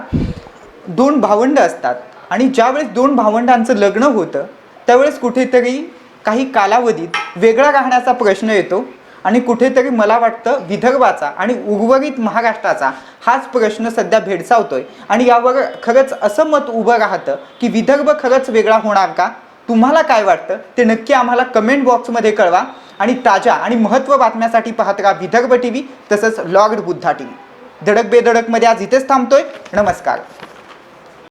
दोन भावंड असतात आणि ज्यावेळेस दोन भावंडांचं लग्न होतं त्यावेळेस कुठेतरी काही कालावधीत वेगळा राहण्याचा प्रश्न येतो आणि कुठेतरी मला वाटतं विदर्भाचा आणि उर्वरित महाराष्ट्राचा हाच प्रश्न सध्या भेडसावतोय आणि यावर खरंच असं मत उभं राहतं की विदर्भ खरंच वेगळा होणार का? तुम्हाला काय वाटतं ते नक्की आम्हाला कमेंट बॉक्समध्ये कळवा आणि ताज्या आणि महत्त्व बातम्यासाठी पाहत राहा विदर्भ TV तसंच लॉर्ड बुद्धा TV. धडक बेधडकमध्ये आज इथेच थांबतोय. नमस्कार.